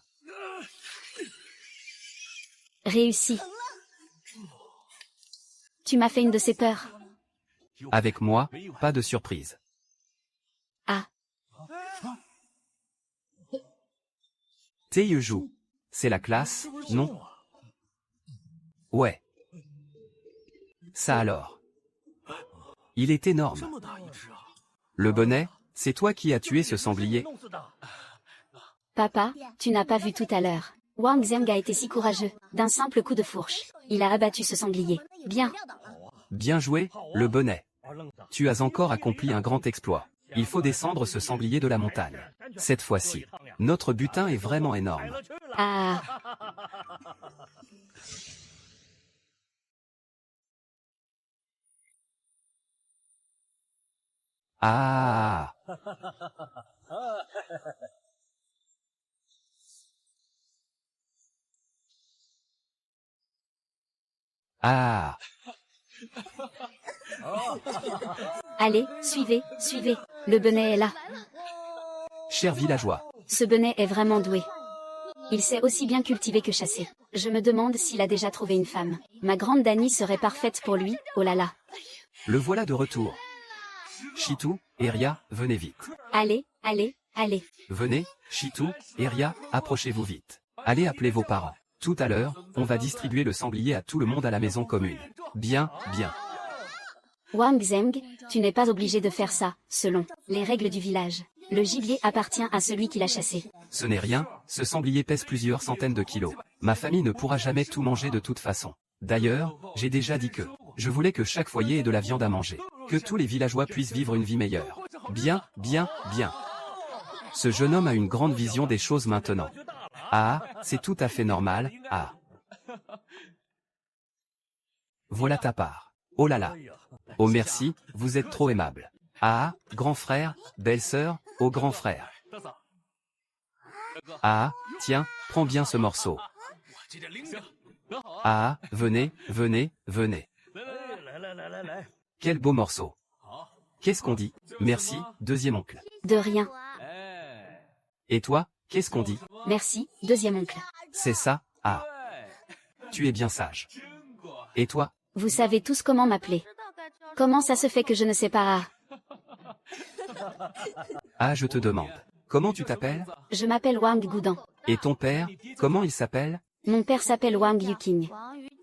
Réussi. Tu m'as fait une de ces peurs. Avec moi, pas de surprise. Ah. Teiyuju. C'est la classe, non? Ouais. Ça alors. Il est énorme. Le bonnet, c'est toi qui as tué ce sanglier? Papa, tu n'as pas vu tout à l'heure. Wang Zheng a été si courageux, d'un simple coup de fourche. Il a abattu ce sanglier. Bien. Bien joué, le bonnet. Tu as encore accompli un grand exploit. Il faut descendre ce sanglier de la montagne. Cette fois-ci, notre butin est vraiment énorme. Ah. Ah. Ah. Allez, suivez, suivez. Le bonnet est là. Chers villageois, Ce bonnet est vraiment doué. Il sait aussi bien cultiver que chasser. Je me demande s'il a déjà trouvé une femme. Ma grande Dani serait parfaite pour lui, oh là là. le voilà de retour. Chitou, Eria, venez vite. Allez, allez, allez. Venez, Chitou, Eria, approchez-vous vite. Allez appeler vos parents. Tout à l'heure, on va distribuer le sanglier à tout le monde à la maison commune. Bien, bien. Wang Zheng, tu n'es pas obligé de faire ça, selon les règles du village. Le gibier appartient à celui qui l'a chassé. Ce n'est rien, ce sanglier pèse plusieurs centaines de kilos. Ma famille ne pourra jamais tout manger de toute façon. D'ailleurs, j'ai déjà dit que je voulais que chaque foyer ait de la viande à manger. Que tous les villageois puissent vivre une vie meilleure. Bien, bien, bien. Ce jeune homme a une grande vision des choses maintenant. Ah, c'est tout à fait normal, ah. Voilà ta part. Oh là là. Oh merci, vous êtes trop aimable. Ah, grand frère, belle-sœur, oh grand frère. Ah, tiens, prends bien ce morceau. Ah, venez, venez, venez. Quel beau morceau. Qu'est-ce qu'on dit? Merci, deuxième oncle. De rien. Et toi, qu'est-ce qu'on dit? Merci, deuxième oncle. C'est ça, ah. Tu es bien sage. Et toi? Vous savez tous comment m'appeler. Comment ça se fait que je ne sais pas? Ah, je te demande. Comment tu t'appelles? Je m'appelle Wang Goudan. Et ton père, comment il s'appelle? Mon père s'appelle Wang Yuking.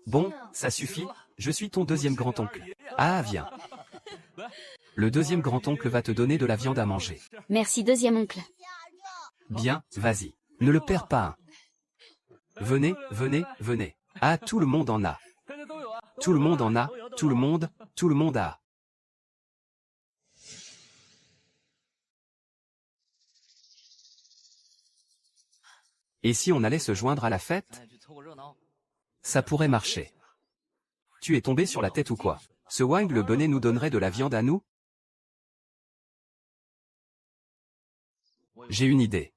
Bon, ça suffit, je suis ton deuxième grand-oncle. Ah, viens. Le deuxième grand-oncle va te donner de la viande à manger. Merci deuxième oncle. Bien, vas-y. Ne le perds pas. Venez, venez, venez. Ah, tout le monde en a. Tout le monde en a, tout le monde a. Et si on allait se joindre à la fête? Ça pourrait marcher. Tu es tombé sur la tête ou quoi? Ce Wang le bonnet nous donnerait de la viande à nous? J'ai une idée.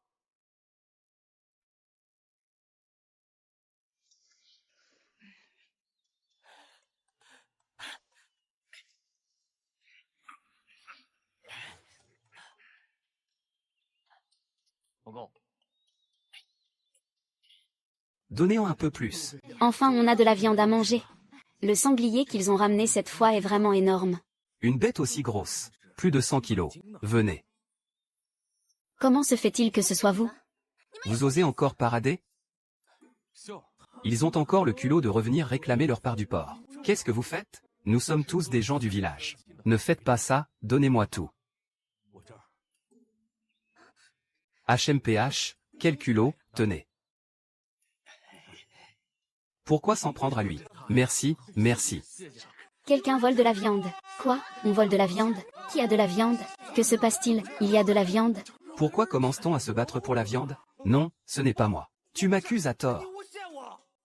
Donnez-en un peu plus. Enfin on a de la viande à manger. Le sanglier qu'ils ont ramené cette fois est vraiment énorme. Une bête aussi grosse. Plus de 100 kilos. Venez. Comment se fait-il que ce soit vous? Vous osez encore parader? Ils ont encore le culot de revenir réclamer leur part du porc. Qu'est-ce que vous faites? Nous sommes tous des gens du village. Ne faites pas ça, donnez-moi tout. HMPH, quel culot, tenez. Pourquoi s'en prendre à lui? Merci, merci. Quelqu'un vole de la viande. Quoi? On vole de la viande? Qui a de la viande? Que se passe-t-il? Il y a de la viande? Pourquoi commence-t-on à se battre pour la viande? Non, ce n'est pas moi. Tu m'accuses à tort.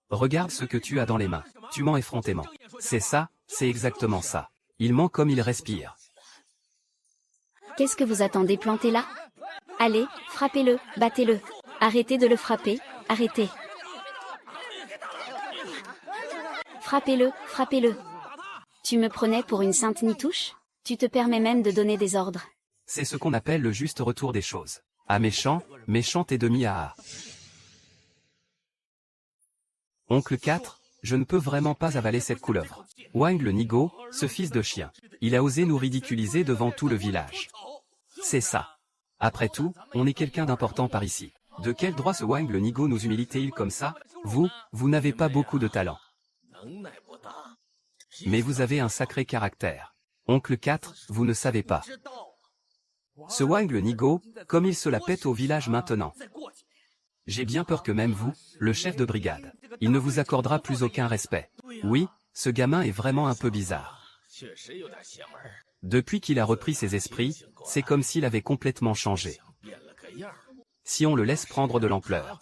Regarde ce que tu as dans les mains. Tu mens effrontément. C'est ça, c'est exactement ça. Il ment comme il respire. Qu'est-ce que vous attendez planté là? Allez, frappez-le, battez-le. Arrêtez de le frapper, arrêtez. Frappez-le, frappez-le. Tu me prenais pour une sainte nitouche? Tu te permets même de donner des ordres. C'est ce qu'on appelle le juste retour des choses. À méchant, méchant et demi à. Oncle 4, je ne peux vraiment pas avaler cette couleuvre. Wang le nigo, ce fils de chien. Il a osé nous ridiculiser devant tout le village. C'est ça. Après tout, on est quelqu'un d'important par ici. De quel droit ce Wang le nigo nous humilie-t-il comme ça? Vous n'avez pas beaucoup de talent. Mais vous avez un sacré caractère. Oncle 4, vous ne savez pas. Ce Wang le nigo, comme il se la pète au village maintenant. J'ai bien peur que même vous, le chef de brigade, il ne vous accordera plus aucun respect. Oui, ce gamin est vraiment un peu bizarre. Depuis qu'il a repris ses esprits, c'est comme s'il avait complètement changé. Si on le laisse prendre de l'ampleur,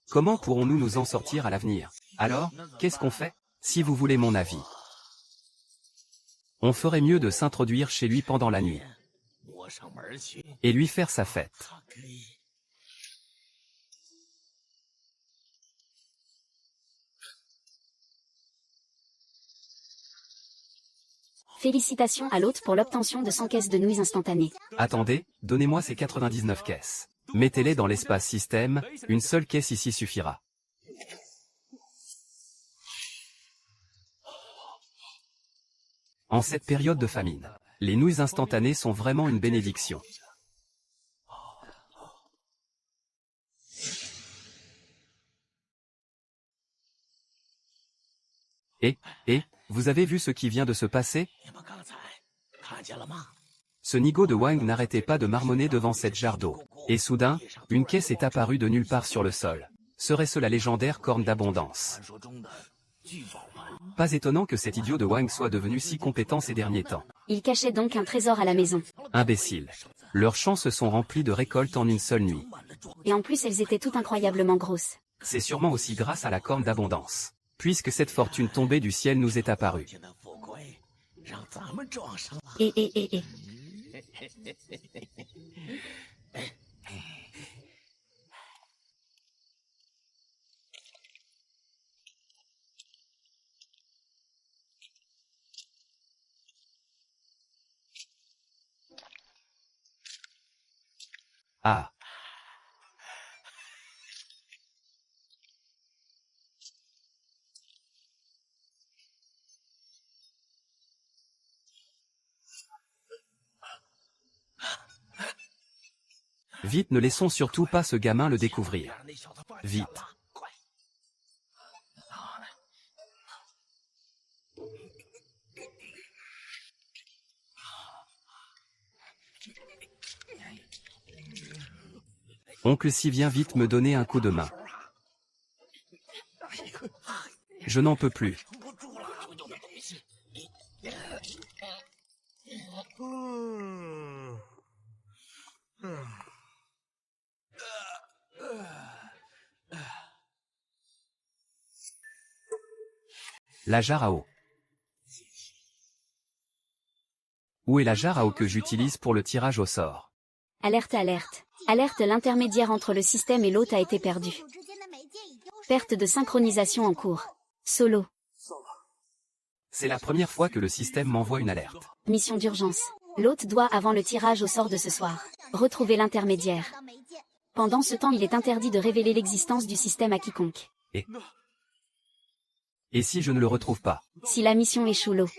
comment pourrons-nous nous en sortir à l'avenir? Alors, qu'est-ce qu'on fait? Si vous voulez mon avis, on ferait mieux de s'introduire chez lui pendant la nuit et lui faire sa fête. Félicitations à l'hôte pour l'obtention de 100 caisses de nouilles instantanées. Attendez, donnez-moi ces 99 caisses. Mettez-les dans l'espace système, une seule caisse ici suffira. En cette période de famine, les nouilles instantanées sont vraiment une bénédiction. Et, vous avez vu ce qui vient de se passer? Ce nigo de Wang n'arrêtait pas de marmonner devant cette jarre d'eau. Et soudain, une caisse est apparue de nulle part sur le sol. Serait-ce la légendaire corne d'abondance? Pas étonnant que cet idiot de Wang soit devenu si compétent ces derniers temps. Il cachait donc un trésor à la maison. Imbécile. Leurs champs se sont remplis de récoltes en une seule nuit. Et en plus elles étaient toutes incroyablement grosses. C'est sûrement aussi grâce à la corne d'abondance, puisque cette fortune tombée du ciel nous est apparue. Et. Ah. Vite, ne laissons surtout pas ce gamin le découvrir. Vite. Oncle Si, viens vite me donner un coup de main. Je n'en peux plus. La jarre à eau. Où est la jarre à eau que j'utilise pour le tirage au sort? Alerte, alerte. Alerte, l'intermédiaire entre le système et l'hôte a été perdu. Perte de synchronisation en cours. Solo. C'est la première fois que le système m'envoie une alerte. Mission d'urgence. L'hôte doit, avant le tirage au sort de ce soir, retrouver l'intermédiaire. Pendant ce temps, il est interdit de révéler l'existence du système à quiconque. Et si je ne le retrouve pas? Si la mission échoue, l'eau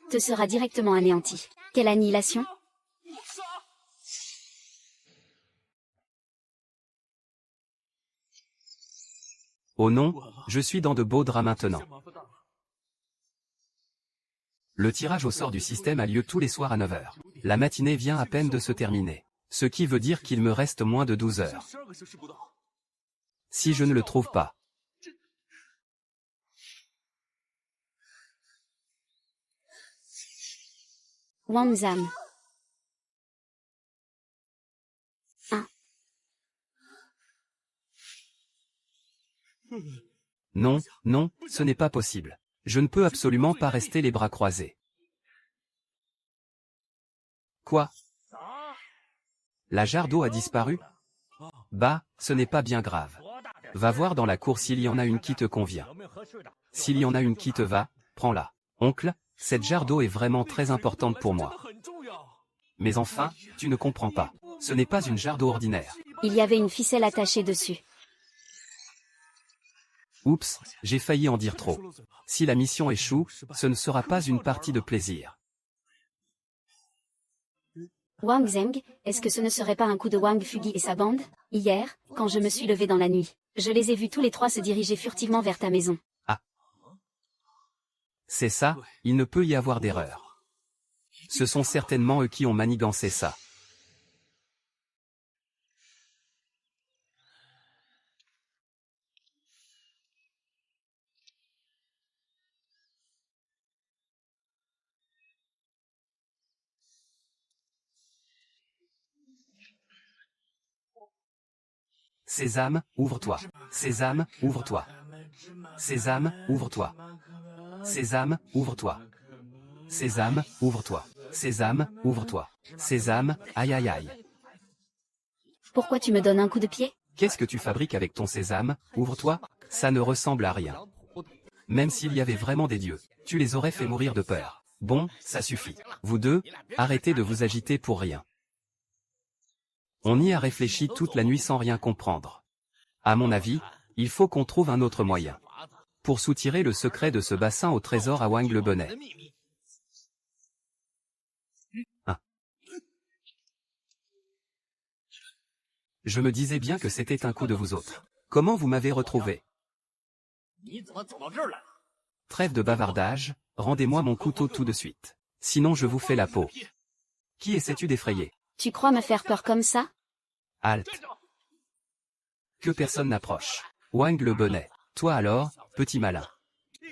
te sera directement anéanti. Quelle annihilation? Oh non, je suis dans de beaux draps maintenant. Le tirage au sort du système a lieu tous les soirs à 9 heures. La matinée vient à peine de se terminer. Ce qui veut dire qu'il me reste moins de 12 heures. Si je ne le trouve pas. Wang Zham. 1. Non, non, ce n'est pas possible. Je ne peux absolument pas rester les bras croisés. Quoi? La jarre d'eau a disparu? Bah, ce n'est pas bien grave. Va voir dans la cour s'il y en a une qui te convient. S'il y en a une qui te va, prends-la. Oncle, cette jarre d'eau est vraiment très importante pour moi. Mais enfin, tu ne comprends pas. Ce n'est pas une jarre d'eau ordinaire. Il y avait une ficelle attachée dessus. Oups, j'ai failli en dire trop. Si la mission échoue, ce ne sera pas une partie de plaisir. Wang Zheng, est-ce que ce ne serait pas un coup de Wang Fugi et sa bande? Hier, quand je me suis levé dans la nuit, je les ai vus tous les trois se diriger furtivement vers ta maison. Ah. C'est ça, il ne peut y avoir d'erreur. Ce sont certainement eux qui ont manigancé ça. Sésame, ouvre-toi. Sésame, ouvre-toi. Sésame, ouvre-toi. Sésame, ouvre-toi. Sésame, ouvre-toi. Sésame, ouvre-toi. Sésame, aïe aïe aïe. Pourquoi tu me donnes un coup de pied? Qu'est-ce que tu fabriques avec ton sésame? Ouvre-toi. Ça ne ressemble à rien. Même s'il y avait vraiment des dieux, tu les aurais fait mourir de peur. Bon, ça suffit. Vous deux, arrêtez de vous agiter pour rien. On y a réfléchi toute la nuit sans rien comprendre. À mon avis, il faut qu'on trouve un autre moyen. Pour soutirer le secret de ce bassin au trésor à Wang le Bonnet. Hein. Je me disais bien que c'était un coup de vous autres. Comment vous m'avez retrouvé? Trêve de bavardage, rendez-moi mon couteau tout de suite. Sinon je vous fais la peau. Qui essaies-tu d'effrayer? Tu crois me faire peur comme ça? Halte. Que personne n'approche. Wang le Bonnet. Toi alors, petit malin.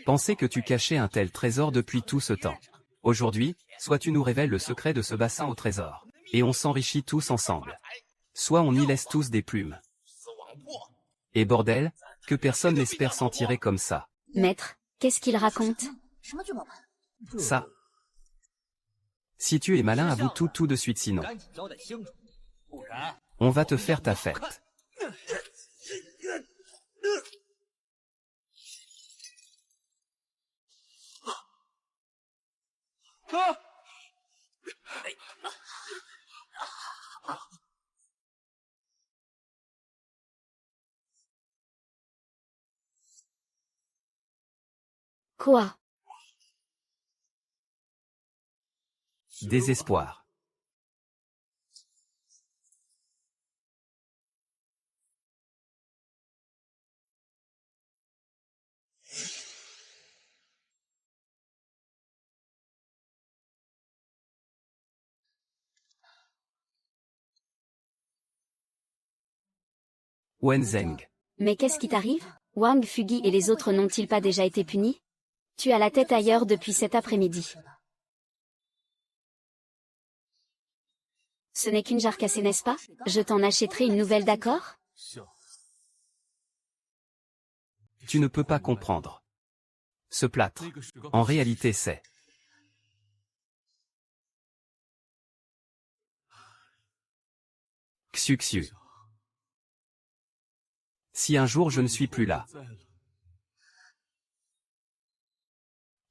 Pensais que tu cachais un tel trésor depuis tout ce temps. Aujourd'hui, soit tu nous révèles le secret de ce bassin au trésor. Et on s'enrichit tous ensemble. Soit on y laisse tous des plumes. Et bordel, que personne n'espère s'en tirer comme ça. Maître, qu'est-ce qu'il raconte? Ça. Si tu es malin, avoue tout de suite sinon. On va te faire ta fête. Quoi? Désespoir. Wen Zheng. Mais qu'est-ce qui t'arrive? Wang Fugi et les autres n'ont-ils pas déjà été punis? Tu as la tête ailleurs depuis cet après-midi. Ce n'est qu'une jarre cassée, n'est-ce pas? Je t'en achèterai une nouvelle, d'accord? Tu ne peux pas comprendre. Ce plâtre. En réalité c'est... Xiu Xiu. Si un jour je ne suis plus là,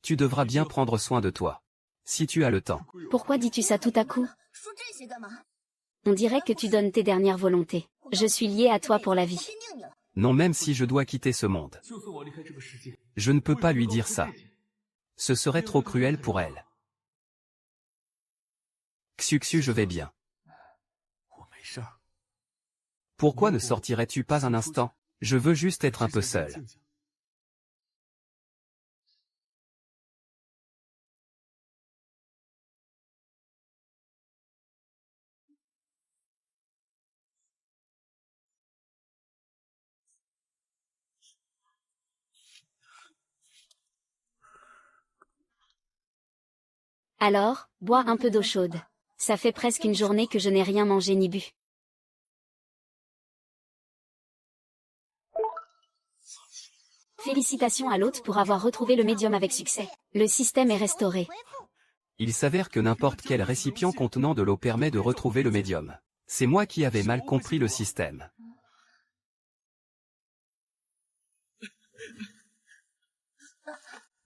tu devras bien prendre soin de toi. Si tu as le temps. Pourquoi dis-tu ça tout à coup? On dirait que tu donnes tes dernières volontés. Je suis lié à toi pour la vie. Non, même si je dois quitter ce monde. Je ne peux pas lui dire ça. Ce serait trop cruel pour elle. Xiu Xiu, je vais bien. Pourquoi ne sortirais-tu pas un instant? Je veux juste être un peu seul. Alors, bois un peu d'eau chaude. Ça fait presque une journée que je n'ai rien mangé ni bu. Félicitations à l'hôte pour avoir retrouvé le médium avec succès. Le système est restauré. Il s'avère que n'importe quel récipient contenant de l'eau permet de retrouver le médium. C'est moi qui avais mal compris le système.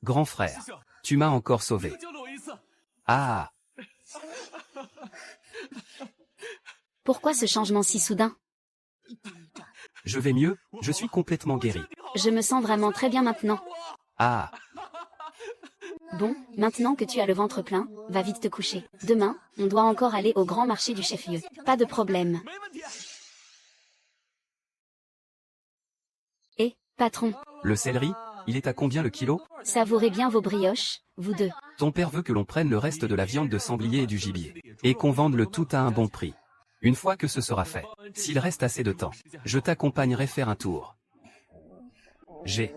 Grand frère, tu m'as encore sauvé. Ah! Pourquoi ce changement si soudain? Je vais mieux, je suis complètement guéri. Je me sens vraiment très bien maintenant. Ah! Bon, maintenant que tu as le ventre plein, va vite te coucher. Demain, on doit encore aller au grand marché du chef-lieu. Pas de problème. Et, patron, Le céleri, il est à combien le kilo? savourez bien vos brioches, vous deux. Ton père veut que l'on prenne le reste de la viande de sanglier et du gibier, et qu'on vende le tout à un bon prix. Une fois que ce sera fait, s'il reste assez de temps, je t'accompagnerai faire un tour. J'ai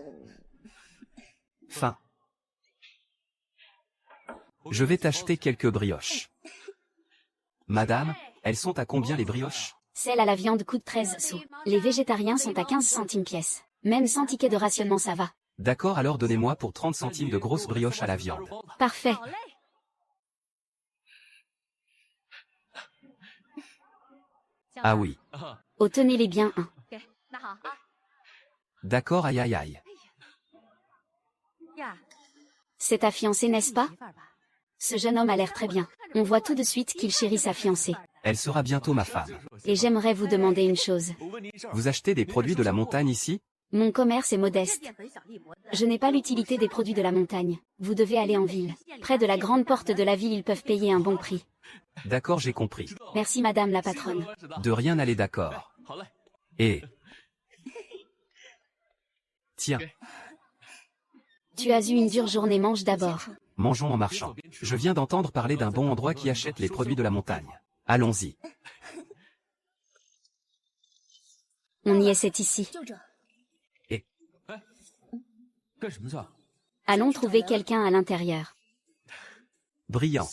faim. Je vais t'acheter quelques brioches. Madame, elles sont à combien les brioches? Celle à la viande coûte 13 sous. Les végétariens sont à 15 centimes pièce. Même sans ticket de rationnement ça va. D'accord, alors donnez-moi pour 30 centimes de grosses brioches à la viande. Parfait. Ah oui. Oh, tenez-les bien, hein. D'accord, aïe aïe aïe. C'est ta fiancée, n'est-ce pas? Ce jeune homme a l'air très bien. On voit tout de suite qu'il chérit sa fiancée. Elle sera bientôt ma femme. Et j'aimerais vous demander une chose. Vous achetez des produits de la montagne ici? Mon commerce est modeste. Je n'ai pas l'utilité des produits de la montagne. Vous devez aller en ville. Près de la grande porte de la ville, ils peuvent payer un bon prix. D'accord, j'ai compris. Merci madame la patronne. De rien aller d'accord. Et... Tiens, Tu as eu une dure journée, mange d'abord. mangeons en marchant. Je viens d'entendre parler d'un bon endroit qui achète les produits de la montagne. Allons-y. On y est, c'est ici. Allons trouver quelqu'un à l'intérieur. Brillant.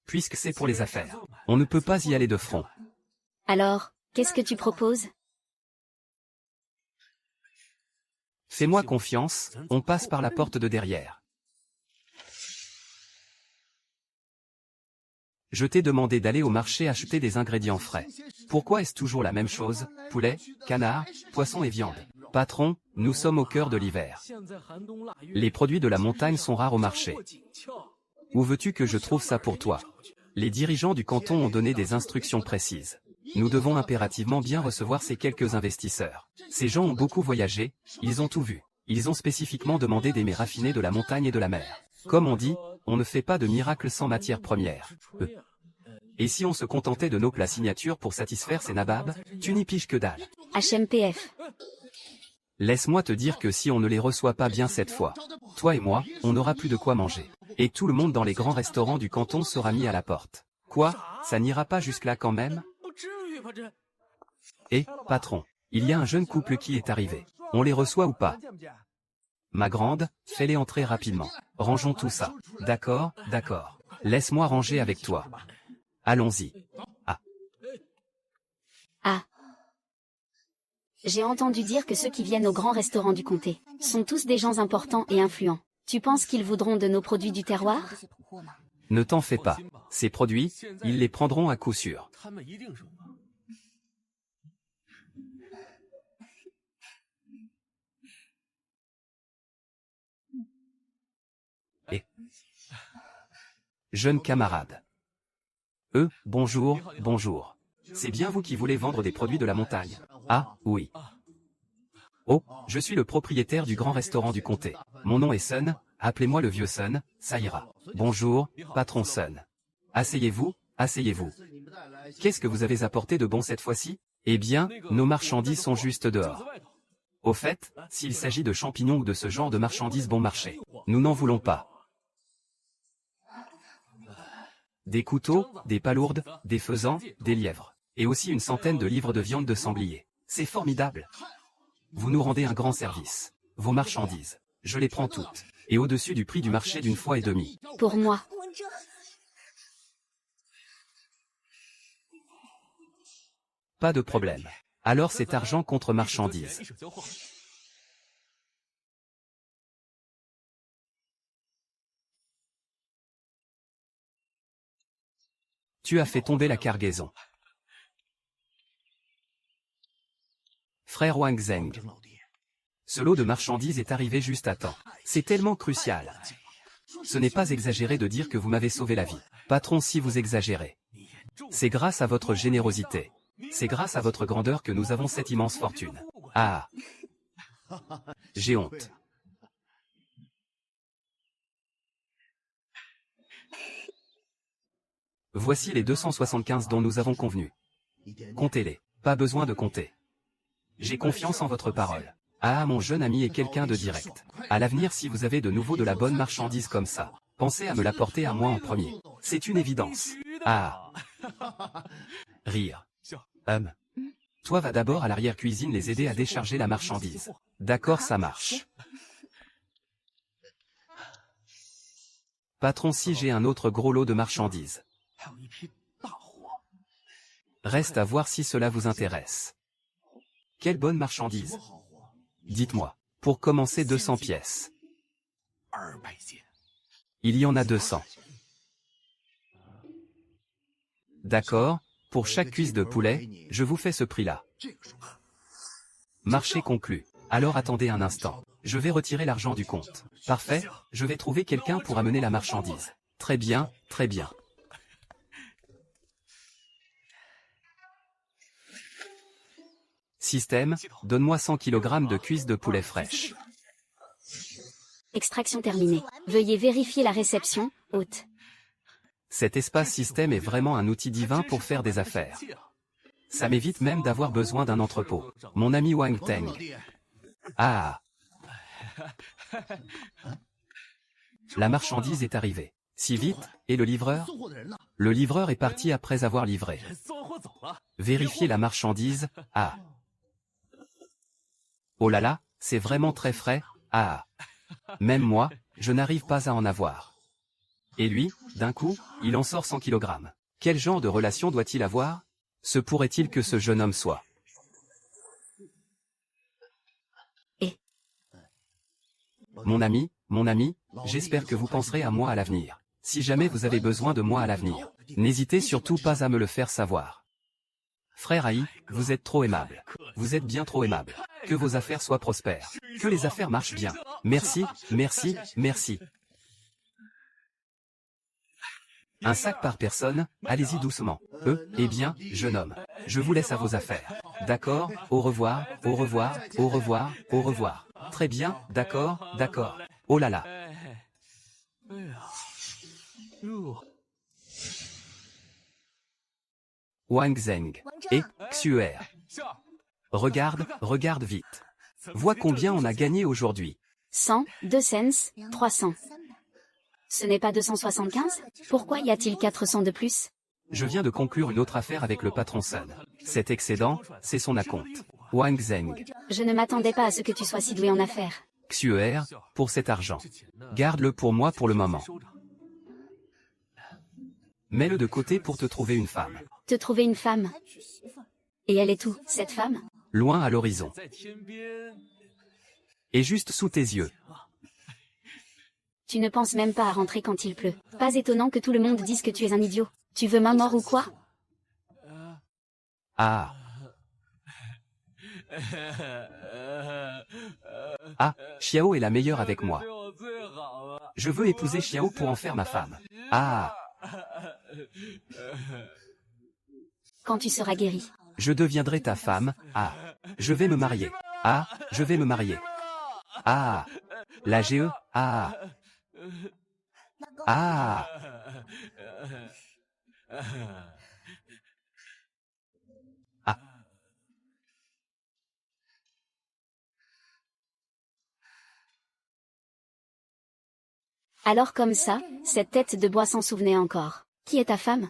Puisque c'est pour les affaires, on ne peut pas y aller de front. Alors, qu'est-ce que tu proposes? Fais-moi confiance, on passe par la porte de derrière. Je t'ai demandé d'aller au marché acheter des ingrédients frais. Pourquoi est-ce toujours la même chose? Poulet, canard, poisson et viande. Patron, nous sommes au cœur de l'hiver. Les produits de la montagne sont rares au marché. Où veux-tu que je trouve ça pour toi? Les dirigeants du canton ont donné des instructions précises. Nous devons impérativement bien recevoir ces quelques investisseurs. Ces gens ont beaucoup voyagé, ils ont tout vu. Ils ont spécifiquement demandé des mets raffinés de la montagne et de la mer. Comme on dit, on ne fait pas de miracle sans matière première. Et si on se contentait de nos plats signatures pour satisfaire ces nababs, tu n'y piges que dalle. HMPF. Laisse-moi te dire que si on ne les reçoit pas bien cette fois, toi et moi, on n'aura plus de quoi manger. Et tout le monde dans les grands restaurants du canton sera mis à la porte. Quoi? Ça n'ira pas jusque-là quand même? Eh, patron, il y a un jeune couple qui est arrivé. On les reçoit ou pas? Ma grande, fais-les entrer rapidement. Rangeons tout ça. D'accord, d'accord. Laisse-moi ranger avec toi. Allons-y. Ah. Ah. J'ai entendu dire que ceux qui viennent au grand restaurant du comté sont tous des gens importants et influents. Tu penses qu'ils voudront de nos produits du terroir? Ne t'en fais pas. Ces produits, ils les prendront à coup sûr. Et... Jeune camarade. Bonjour, bonjour. C'est bien vous qui voulez vendre des produits de la montagne? Ah, oui. Oh, je suis le propriétaire du grand restaurant du comté. Mon nom est Sun, appelez-moi le vieux Sun, ça ira. Bonjour, patron Sun. Asseyez-vous, asseyez-vous. Qu'est-ce que vous avez apporté de bon cette fois-ci? Eh bien, nos marchandises sont juste dehors. Au fait, s'il s'agit de champignons ou de ce genre de marchandises bon marché, nous n'en voulons pas. Des couteaux, des palourdes, des faisans, des lièvres. Et aussi une centaine de livres de viande de sanglier. C'est formidable. Vous nous rendez un grand service. Vos marchandises, je les prends toutes. Et au-dessus du prix du marché d'une fois et demie. Pour moi. Pas de problème. Alors c'est argent contre marchandises. Tu as fait tomber la cargaison. Frère Wang Zheng. Ce lot de marchandises est arrivé juste à temps. C'est tellement crucial. Ce n'est pas exagéré de dire que vous m'avez sauvé la vie. Patron, si vous exagérez. C'est grâce à votre générosité. C'est grâce à votre grandeur que nous avons cette immense fortune. Ah! J'ai honte. Voici les 275 dont nous avons convenu. Comptez-les. Pas besoin de compter. J'ai confiance en votre parole. Ah, mon jeune ami est quelqu'un de direct. À l'avenir, si vous avez de nouveau de la bonne marchandise comme ça, pensez à me l'apporter à moi en premier. C'est une évidence. Ah! Rire. Toi va d'abord à l'arrière-cuisine les aider à décharger la marchandise. D'accord, ça marche. Patron, si j'ai un autre gros lot de marchandises. Reste à voir si cela vous intéresse. Quelle bonne marchandise. Dites-moi. Pour commencer 200 pièces. Il y en a 200. D'accord, pour chaque cuisse de poulet, je vous fais ce prix-là. Marché conclu. Alors attendez un instant. Je vais retirer l'argent du compte. Parfait, je vais trouver quelqu'un pour amener la marchandise. Très bien, très bien. Système, donne-moi 100 kg de cuisses de poulet fraîches. Extraction terminée. Veuillez vérifier la réception, hôte. Cet espace système est vraiment un outil divin pour faire des affaires. Ça m'évite même d'avoir besoin d'un entrepôt. Mon ami Wang Teng. Ah! La marchandise est arrivée. Si vite, et le livreur? Le livreur est parti après avoir livré. Vérifiez la marchandise, ah! Oh là là, c'est vraiment très frais, ah! Même moi, je n'arrive pas à en avoir. Et lui, d'un coup, il en sort 100 kg. Quel genre de relation doit-il avoir? Se pourrait-il que ce jeune homme soit? Et mon ami, j'espère que vous penserez à moi à l'avenir. Si jamais vous avez besoin de moi à l'avenir, n'hésitez surtout pas à me le faire savoir. Frère Haï, vous êtes trop aimable. Vous êtes bien trop aimable. Que vos affaires soient prospères. Que les affaires marchent bien. Merci, merci, merci. Un sac par personne, allez-y doucement. Eh bien, jeune homme, je vous laisse à vos affaires. D'accord, au revoir, au revoir, au revoir, au revoir. Très bien, d'accord, d'accord. Oh là là. Wang Zheng et Xuer. Regarde, regarde vite. Vois combien on a gagné aujourd'hui. 100, 2 cents, 300. Ce n'est pas 275? Pourquoi y a-t-il 400 de plus? Je viens de conclure une autre affaire avec le patron Sun. Cet excédent, c'est son acompte. Wang Zheng. Je ne m'attendais pas à ce que tu sois si doué en affaires. Xuer, pour cet argent. Garde-le pour moi pour le moment. Mets-le de côté pour te trouver une femme. Te trouver une femme. Et elle est où, cette femme? Loin à l'horizon. Et juste sous tes yeux. Tu ne penses même pas à rentrer quand il pleut. Pas étonnant que tout le monde dise que tu es un idiot. Tu veux ma mort ou quoi? Ah. Ah, Xiao est la meilleure avec moi. Je veux épouser Xiao pour en faire ma femme. Ah. Quand tu seras guéri. Je deviendrai ta femme. Ah. Je vais me marier. Ah, je vais me marier. Ah. La GE. Ah. Ah. Ah. Alors comme ça, cette tête de bois s'en souvenait encore. Qui est ta femme?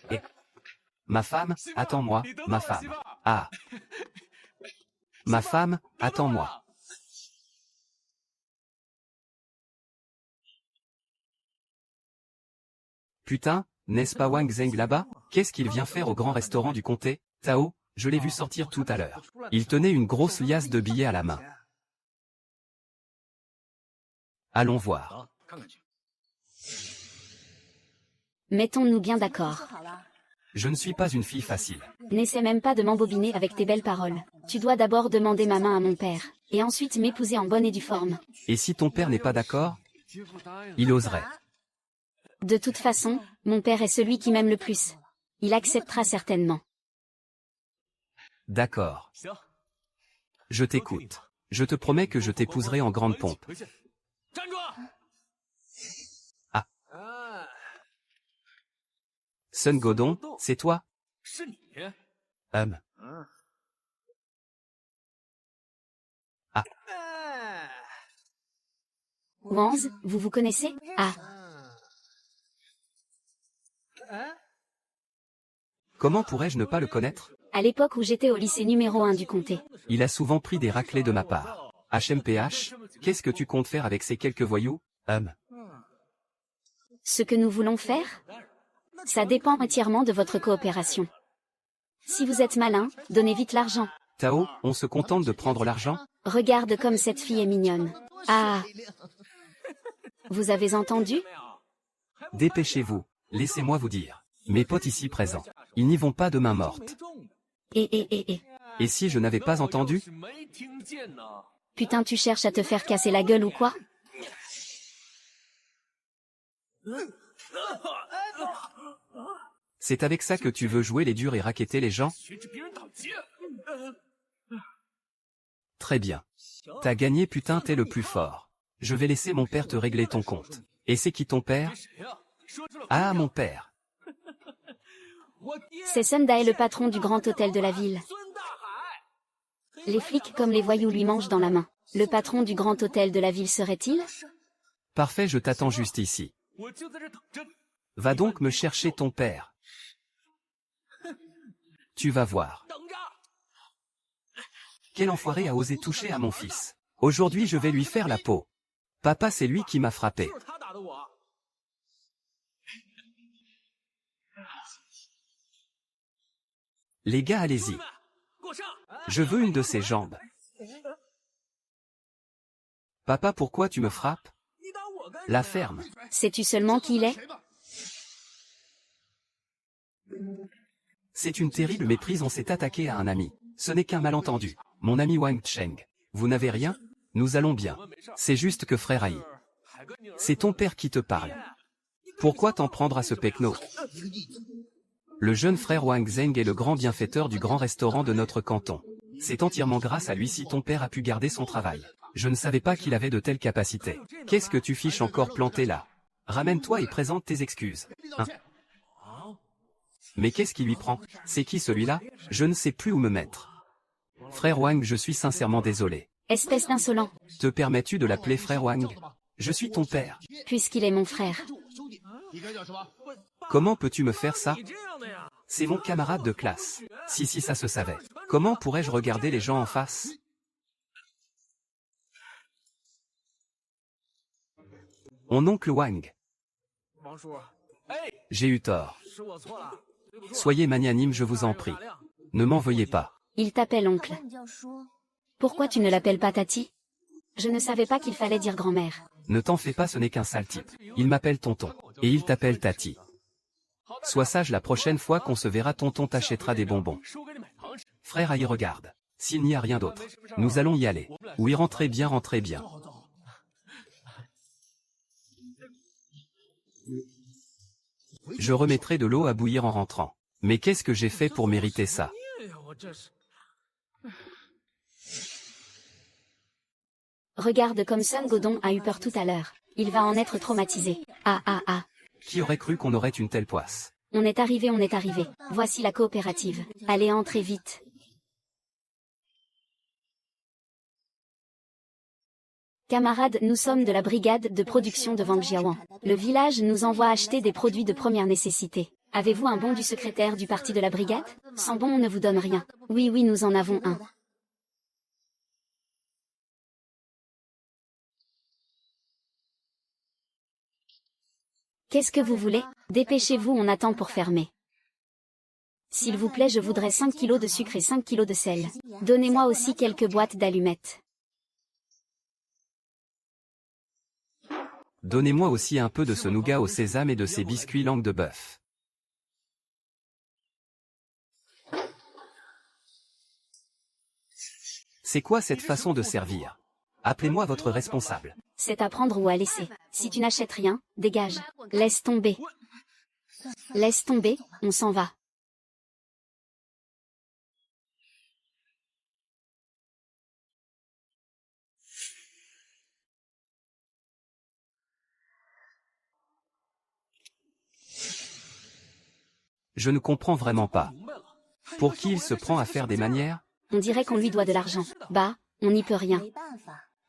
Et ma femme, attends-moi, ma femme. Ah. Ma femme, attends-moi. Putain, n'est-ce pas Wang Zheng là-bas? Qu'est-ce qu'il vient faire au grand restaurant du comté? Tao, je l'ai vu sortir tout à l'heure. Il tenait une grosse liasse de billets à la main. Allons voir. Mettons-nous bien d'accord. Je ne suis pas une fille facile. N'essaie même pas de m'embobiner avec tes belles paroles. Tu dois d'abord demander ma main à mon père, et ensuite m'épouser en bonne et due forme. Et si ton père n'est pas d'accord? Il oserait. De toute façon, mon père est celui qui m'aime le plus. Il acceptera certainement. D'accord. Je t'écoute. Je te promets que je t'épouserai en grande pompe. Ah. Sun Godong, c'est toi? Ah. Wanz, vous vous connaissez? Ah. Comment pourrais-je ne pas le connaître? À l'époque où j'étais au lycée numéro 1 du comté. Il a souvent pris des raclées de ma part. HMPH, qu'est-ce que tu comptes faire avec ces quelques voyous? Ce que nous voulons faire? Ça dépend entièrement de votre coopération. Si vous êtes malin, donnez vite l'argent. Tao, on se contente de prendre l'argent? Regarde comme cette fille est mignonne. Ah! Vous avez entendu? Dépêchez-vous, laissez-moi vous dire. Mes potes ici présents, ils n'y vont pas de main morte. Et si je n'avais pas entendu? Putain, tu cherches à te faire casser la gueule ou quoi? C'est avec ça que tu veux jouer les durs et racketter les gens? Très bien. T'as gagné putain, t'es le plus fort. Je vais laisser mon père te régler ton compte. Et c'est qui ton père? Ah, mon père. C'est Sun Dae, le patron du grand hôtel de la ville. Les flics comme les voyous lui mangent dans la main. Le patron du grand hôtel de la ville serait-il? Parfait, je t'attends juste ici. Va donc me chercher ton père. Tu vas voir. Quel enfoiré a osé toucher à mon fils? Aujourd'hui je vais lui faire la peau. Papa, c'est lui qui m'a frappé. Les gars, allez-y. Je veux une de ses jambes. Papa, pourquoi tu me frappes? La ferme. Sais-tu seulement qui il est? C'est une terrible méprise, on s'est attaqué à un ami. Ce n'est qu'un malentendu. Mon ami Wang Cheng. Vous n'avez rien? Nous allons bien. C'est juste que frère Aïe. C'est ton père qui te parle. Pourquoi t'en prendre à ce pecno? Le jeune frère Wang Zheng est le grand bienfaiteur du grand restaurant de notre canton. C'est entièrement grâce à lui si ton père a pu garder son travail. Je ne savais pas qu'il avait de telles capacités. Qu'est-ce que tu fiches encore planté là? Ramène-toi et présente tes excuses. Hein? Mais qu'est-ce qui lui prend? C'est qui celui-là? Je ne sais plus où me mettre. Frère Wang, je suis sincèrement désolé. Espèce d'insolent. Te permets-tu de l'appeler frère Wang? Je suis ton père. Puisqu'il est mon frère. Comment peux-tu me faire ça? C'est mon camarade de classe. Si ça se savait. Comment pourrais-je regarder les gens en face? Mon oncle Wang. J'ai eu tort. Soyez magnanime, je vous en prie. Ne m'en veuillez pas. Il t'appelle oncle. Pourquoi tu ne l'appelles pas Tati? Je ne savais pas qu'il fallait dire grand-mère. Ne t'en fais pas, ce n'est qu'un sale type. Il m'appelle tonton. Et il t'appelle Tati. Sois sage, la prochaine fois qu'on se verra, tonton t'achètera des bonbons. Frère Aïe, regarde. S'il n'y a rien d'autre, nous allons y aller. Oui, rentrez bien, rentrez bien. Je remettrai de l'eau à bouillir en rentrant. Mais qu'est-ce que j'ai fait pour mériter ça? Regarde comme Sun Godong a eu peur tout à l'heure. Il va en être traumatisé. Ah. Qui aurait cru qu'on aurait une telle poisse? On est arrivé. Voici la coopérative. Allez, entrez vite. Camarades, nous sommes de la brigade de production de Wang Jiawan. Le village nous envoie acheter des produits de première nécessité. Avez-vous un bon du secrétaire du parti de la brigade? Sans bon on ne vous donne rien. Oui, nous en avons un. Qu'est-ce que vous voulez? Dépêchez-vous, on attend pour fermer. S'il vous plaît, je voudrais 5 kilos de sucre et 5 kilos de sel. Donnez-moi aussi quelques boîtes d'allumettes. Donnez-moi aussi un peu de ce nougat au sésame et de ces biscuits langue de bœuf. C'est quoi cette façon de servir? Appelez-moi votre responsable. C'est à prendre ou à laisser. Si tu n'achètes rien, dégage. Laisse tomber. Laisse tomber, on s'en va. Je ne comprends vraiment pas. Pour qui il se prend à faire des manières? On dirait qu'on lui doit de l'argent. Bah, on n'y peut rien.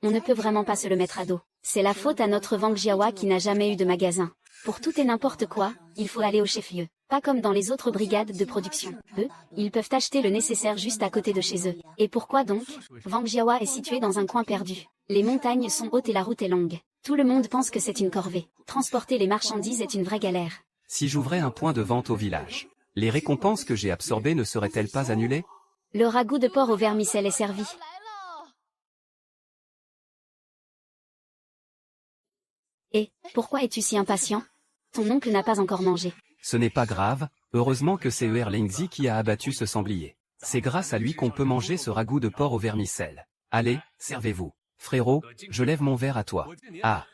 On ne peut vraiment pas se le mettre à dos. C'est la faute à notre Wang Jiawa qui n'a jamais eu de magasin. Pour tout et n'importe quoi, il faut aller au chef-lieu. Pas comme dans les autres brigades de production. Eux, ils peuvent acheter le nécessaire juste à côté de chez eux. Et pourquoi donc? Wang Jiawa est situé dans un coin perdu. Les montagnes sont hautes et la route est longue. Tout le monde pense que c'est une corvée. Transporter les marchandises est une vraie galère. Si j'ouvrais un point de vente au village, les récompenses que j'ai absorbées ne seraient-elles pas annulées? Le ragoût de porc au vermicelle est servi. Et, pourquoi es-tu si impatient? Ton oncle n'a pas encore mangé. Ce n'est pas grave, heureusement que c'est Lingzi qui a abattu ce sanglier. C'est grâce à lui qu'on peut manger ce ragoût de porc au vermicelle. Allez, servez-vous. Frérot, je lève mon verre à toi. Ah.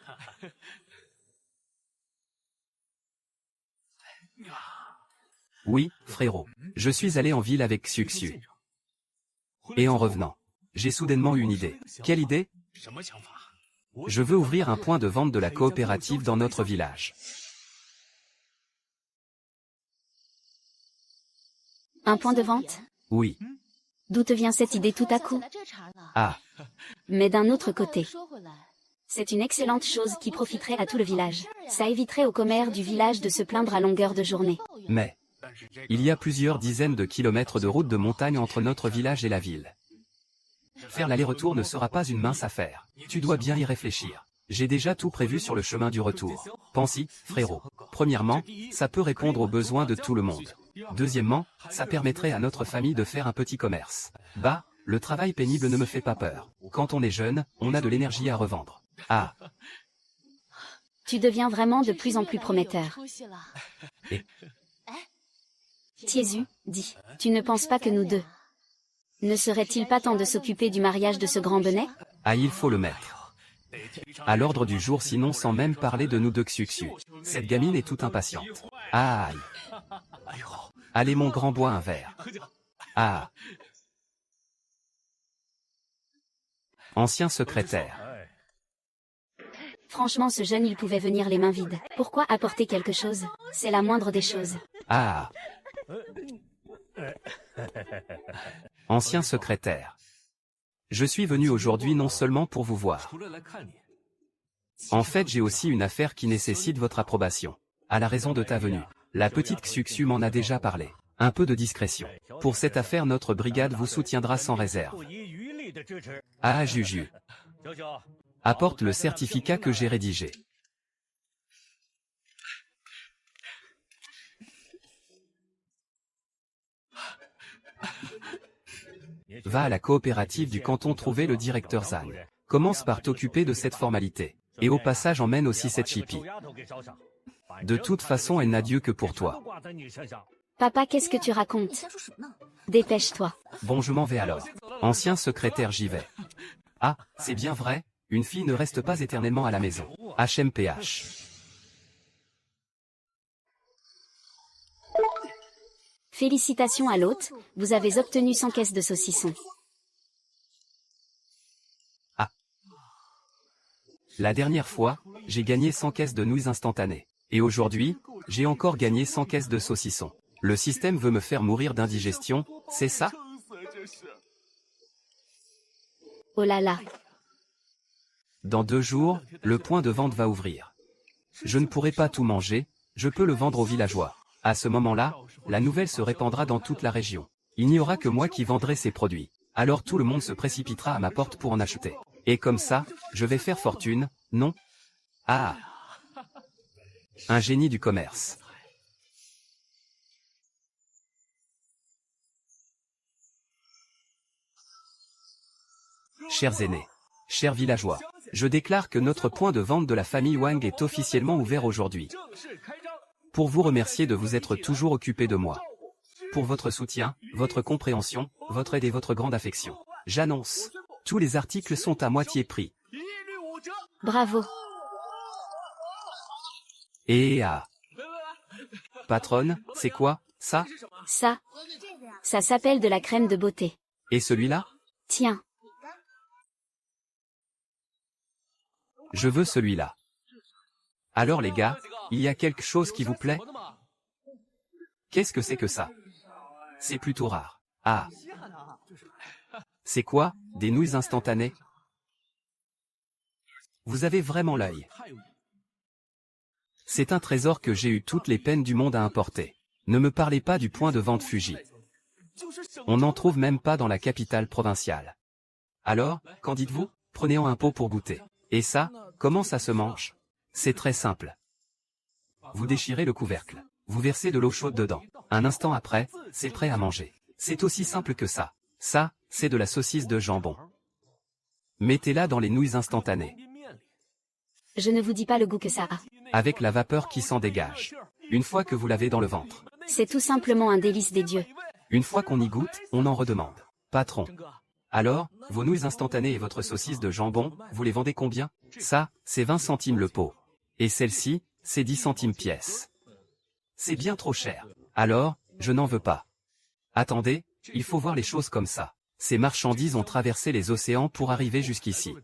Oui, frérot. Je suis allé en ville avec Xuxu. Et en revenant, j'ai soudainement une idée. Quelle idée? Je veux ouvrir un point de vente de la coopérative dans notre village. Un point de vente? Oui. D'où te vient cette idée tout à coup? Ah. Mais d'un autre côté, c'est une excellente chose qui profiterait à tout le village. Ça éviterait aux commères du village de se plaindre à longueur de journée. Mais il y a plusieurs dizaines de kilomètres de route de montagne entre notre village et la ville. Faire l'aller-retour ne sera pas une mince affaire. Tu dois bien y réfléchir. J'ai déjà tout prévu sur le chemin du retour. Pense-y, frérot. Premièrement, ça peut répondre aux besoins de tout le monde. Deuxièmement, ça permettrait à notre famille de faire un petit commerce. Bah, le travail pénible ne me fait pas peur. Quand on est jeune, on a de l'énergie à revendre. Ah. Tu deviens vraiment de plus en plus prometteur. Et Tiézu, dis, tu ne penses pas que nous deux ne serait-il pas temps de s'occuper du mariage de ce grand Benet? Ah, il faut le mettre à l'ordre du jour, sinon sans même parler de nous deux Xuxu. Cette gamine est toute impatiente. Aïe. Allez mon grand, bois un verre. Ah. Ancien secrétaire. Franchement, ce jeune, il pouvait venir les mains vides. Pourquoi apporter quelque chose? C'est la moindre des choses. Ah. Ancien secrétaire. Je suis venu aujourd'hui non seulement pour vous voir. En fait, j'ai aussi une affaire qui nécessite votre approbation. À la raison de ta venue, la petite Xuxu m'en a déjà parlé. Un peu de discrétion. Pour cette affaire, notre brigade vous soutiendra sans réserve. Ah, Juju. Apporte le certificat que j'ai rédigé. Va à la coopérative du canton trouver le directeur Zhang. Commence par t'occuper de cette formalité. Et au passage emmène aussi cette chipie. De toute façon, elle n'a Dieu que pour toi. Papa, qu'est-ce que tu racontes? Dépêche-toi. Bon, je m'en vais alors. Ancien secrétaire, j'y vais. Ah, c'est bien vrai, une fille ne reste pas éternellement à la maison. HMPH. Félicitations à l'hôte, vous avez obtenu 100 caisses de saucisson. Ah. La dernière fois, j'ai gagné 100 caisses de nouilles instantanées. Et aujourd'hui, j'ai encore gagné 100 caisses de saucisson. Le système veut me faire mourir d'indigestion, c'est ça? Oh là là. Dans 2 jours, le point de vente va ouvrir. Je ne pourrai pas tout manger, je peux le vendre aux villageois. À ce moment-là, la nouvelle se répandra dans toute la région. Il n'y aura que moi qui vendrai ces produits. Alors tout le monde se précipitera à ma porte pour en acheter. Et comme ça, je vais faire fortune, non? Ah! Un génie du commerce. Chers aînés, chers villageois, je déclare que notre point de vente de la famille Wang est officiellement ouvert aujourd'hui. Pour vous remercier de vous être toujours occupé de moi. Pour votre soutien, votre compréhension, votre aide et votre grande affection. J'annonce, tous les articles sont à moitié prix. Bravo. Et patronne, c'est quoi, ça? Ça s'appelle de la crème de beauté. Et celui-là? Tiens. Je veux celui-là. Alors les gars, il y a quelque chose qui vous plaît? Qu'est-ce que c'est que ça? C'est plutôt rare. Ah. C'est quoi, des nouilles instantanées? Vous avez vraiment l'œil. C'est un trésor que j'ai eu toutes les peines du monde à importer. Ne me parlez pas du point de vente Fuji. On n'en trouve même pas dans la capitale provinciale. Alors, qu'en dites-vous? Prenez-en un pot pour goûter. Et ça, comment ça se mange? C'est très simple. Vous déchirez le couvercle. Vous versez de l'eau chaude dedans. Un instant après, c'est prêt à manger. C'est aussi simple que ça. Ça, c'est de la saucisse de jambon. Mettez-la dans les nouilles instantanées. Je ne vous dis pas le goût que ça a. Avec la vapeur qui s'en dégage. Une fois que vous l'avez dans le ventre. C'est tout simplement un délice des dieux. Une fois qu'on y goûte, on en redemande. Patron. Alors, vos nouilles instantanées et votre saucisse de jambon, vous les vendez combien? Ça, c'est 20 centimes le pot. Et celle-ci, c'est 10 centimes pièce. C'est bien trop cher. Alors, je n'en veux pas. Attendez, il faut voir les choses comme ça. Ces marchandises ont traversé les océans pour arriver jusqu'ici.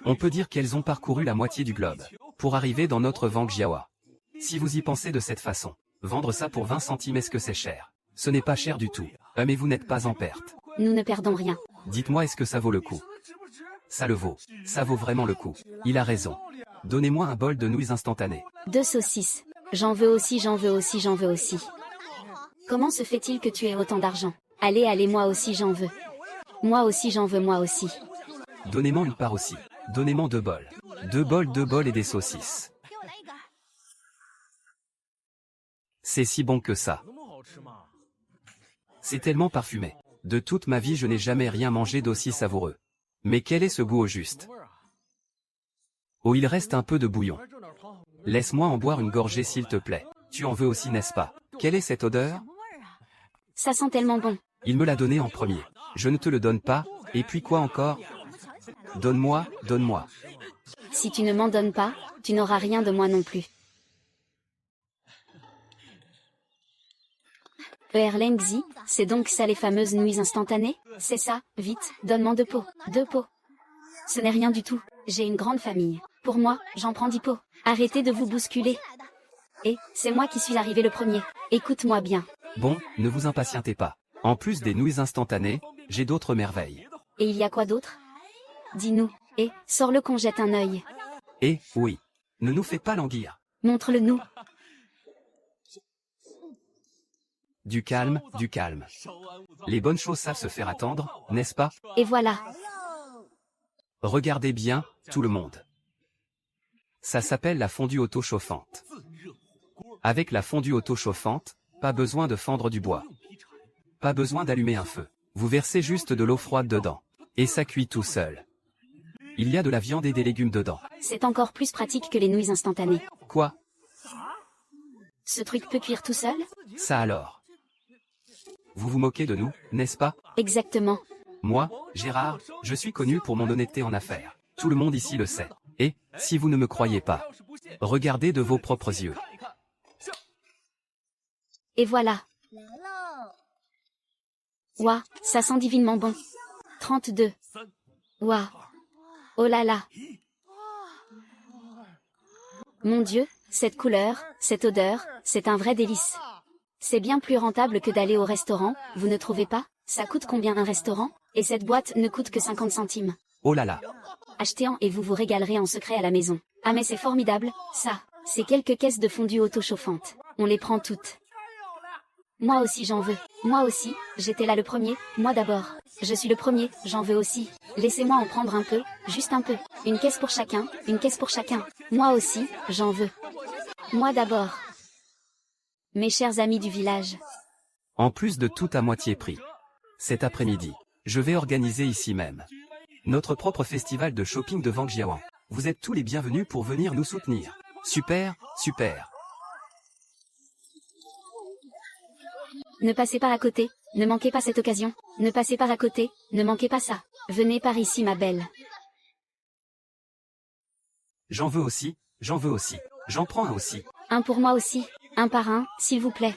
On peut dire qu'elles ont parcouru la moitié du globe, pour arriver dans notre Wangjiawa. Si vous y pensez de cette façon, vendre ça pour 20 centimes, est-ce que c'est cher? Ce n'est pas cher du tout. Mais vous n'êtes pas en perte. Nous ne perdons rien. Dites-moi, est-ce que ça vaut le coup? Ça le vaut. Ça vaut vraiment le coup. Il a raison. Donnez-moi un bol de nouilles instantanées. 2 saucisses. J'en veux aussi, j'en veux aussi, j'en veux aussi. Comment se fait-il que tu aies autant d'argent? Allez, allez, moi aussi j'en veux. Moi aussi j'en veux, moi aussi. Donnez-moi une part aussi. Donnez-moi 2 bols. 2 bols et des saucisses. C'est si bon que ça. C'est tellement parfumé. De toute ma vie je n'ai jamais rien mangé d'aussi savoureux. Mais quel est ce goût au juste? Oh, il reste un peu de bouillon. Laisse-moi en boire une gorgée s'il te plaît. Tu en veux aussi, n'est-ce pas? Quelle est cette odeur? Ça sent tellement bon. Il me l'a donné en premier. Je ne te le donne pas, et puis quoi encore? Donne-moi, donne-moi. Si tu ne m'en donnes pas, tu n'auras rien de moi non plus. Erlengzi, c'est donc ça les fameuses nouilles instantanées? C'est ça, vite, donne-moi 2 pots. 2 pots. Ce n'est rien du tout. J'ai une grande famille. Pour moi, j'en prends 10 pots. Arrêtez de vous bousculer. Et, c'est moi qui suis arrivé le premier. Écoute-moi bien. Bon, ne vous impatientez pas. En plus des nouilles instantanées, j'ai d'autres merveilles. Et il y a quoi d'autre? Dis-nous. Et, sors-le qu'on jette un œil. Eh, oui. Ne nous fais pas languir. Montre-le-nous. Du calme, du calme. Les bonnes choses savent se faire attendre, n'est-ce pas? Et voilà. Regardez bien, tout le monde. Ça s'appelle la fondue auto-chauffante. Avec la fondue auto-chauffante, pas besoin de fendre du bois. Pas besoin d'allumer un feu. Vous versez juste de l'eau froide dedans. Et ça cuit tout seul. Il y a de la viande et des légumes dedans. C'est encore plus pratique que les nouilles instantanées. Quoi? Ce truc peut cuire tout seul? Ça alors? Vous vous moquez de nous, n'est-ce pas? Exactement. Moi, Gérard, je suis connu pour mon honnêteté en affaires. Tout le monde ici le sait. Et, si vous ne me croyez pas, regardez de vos propres yeux. Et voilà. Ouah, ça sent divinement bon. 32. Ouah. Oh là là. Mon Dieu, cette couleur, cette odeur, c'est un vrai délice. C'est bien plus rentable que d'aller au restaurant, vous ne trouvez pas? Ça coûte combien un restaurant? Et cette boîte ne coûte que 50 centimes. Oh là là. Achetez-en et vous vous régalerez en secret à la maison. Ah mais c'est formidable, ça. C'est quelques caisses de fondue auto-chauffantes. On les prend toutes. Moi aussi j'en veux. Moi aussi, j'étais là le premier, moi d'abord. Je suis le premier, j'en veux aussi. Laissez-moi en prendre un peu, juste un peu. Une caisse pour chacun, une caisse pour chacun. Moi aussi, j'en veux. Moi d'abord. Mes chers amis du village. En plus de tout à moitié prix. Cet après-midi, je vais organiser ici même notre propre festival de shopping de Wangjiawan. Vous êtes tous les bienvenus pour venir nous soutenir. Super, super. Ne passez pas à côté, ne manquez pas cette occasion. Ne passez pas à côté, ne manquez pas ça. Venez par ici ma belle. J'en veux aussi, j'en veux aussi. J'en prends un aussi. Un pour moi aussi, un par un, s'il vous plaît.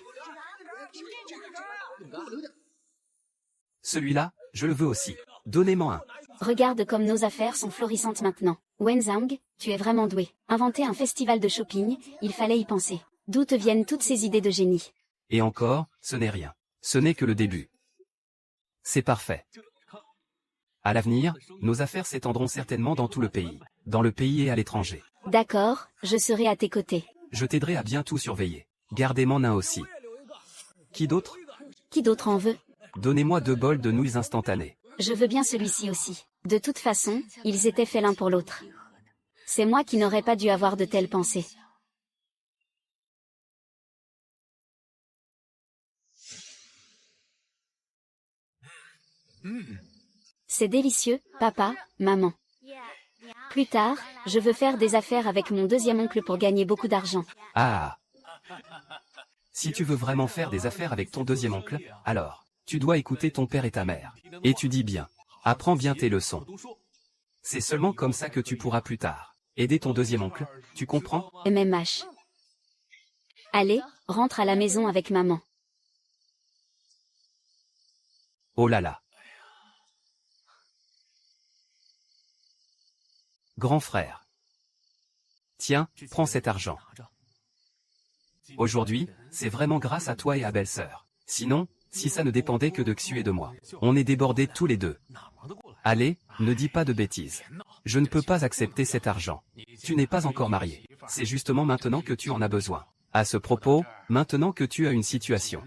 Celui-là, je le veux aussi. Donnez-moi un. Regarde comme nos affaires sont florissantes maintenant. Wenzhang, tu es vraiment doué. Inventer un festival de shopping, il fallait y penser. D'où te viennent toutes ces idées de génie? Et encore, ce n'est rien. Ce n'est que le début. C'est parfait. À l'avenir, nos affaires s'étendront certainement dans tout le pays. Dans le pays et à l'étranger. D'accord, je serai à tes côtés. Je t'aiderai à bien tout surveiller. Gardez-m'en un aussi. Qui d'autre? Qui d'autre en veut? Donnez-moi 2 bols de nouilles instantanées. Je veux bien celui-ci aussi. De toute façon, ils étaient faits l'un pour l'autre. C'est moi qui n'aurais pas dû avoir de telles pensées. C'est délicieux, papa, maman. Plus tard, je veux faire des affaires avec mon deuxième oncle pour gagner beaucoup d'argent. Ah. Si tu veux vraiment faire des affaires avec ton deuxième oncle, alors, tu dois écouter ton père et ta mère. Étudie bien. Apprends bien tes leçons. C'est seulement comme ça que tu pourras plus tard aider ton deuxième oncle, tu comprends? MMH. Allez, rentre à la maison avec maman. Oh là là. Grand frère. Tiens, prends cet argent. Aujourd'hui, c'est vraiment grâce à toi et à belle-sœur. Sinon, si ça ne dépendait que de Xu et de moi, on est débordés tous les deux. Allez, ne dis pas de bêtises. Je ne peux pas accepter cet argent. Tu n'es pas encore marié. C'est justement maintenant que tu en as besoin. À ce propos, maintenant que tu as une situation,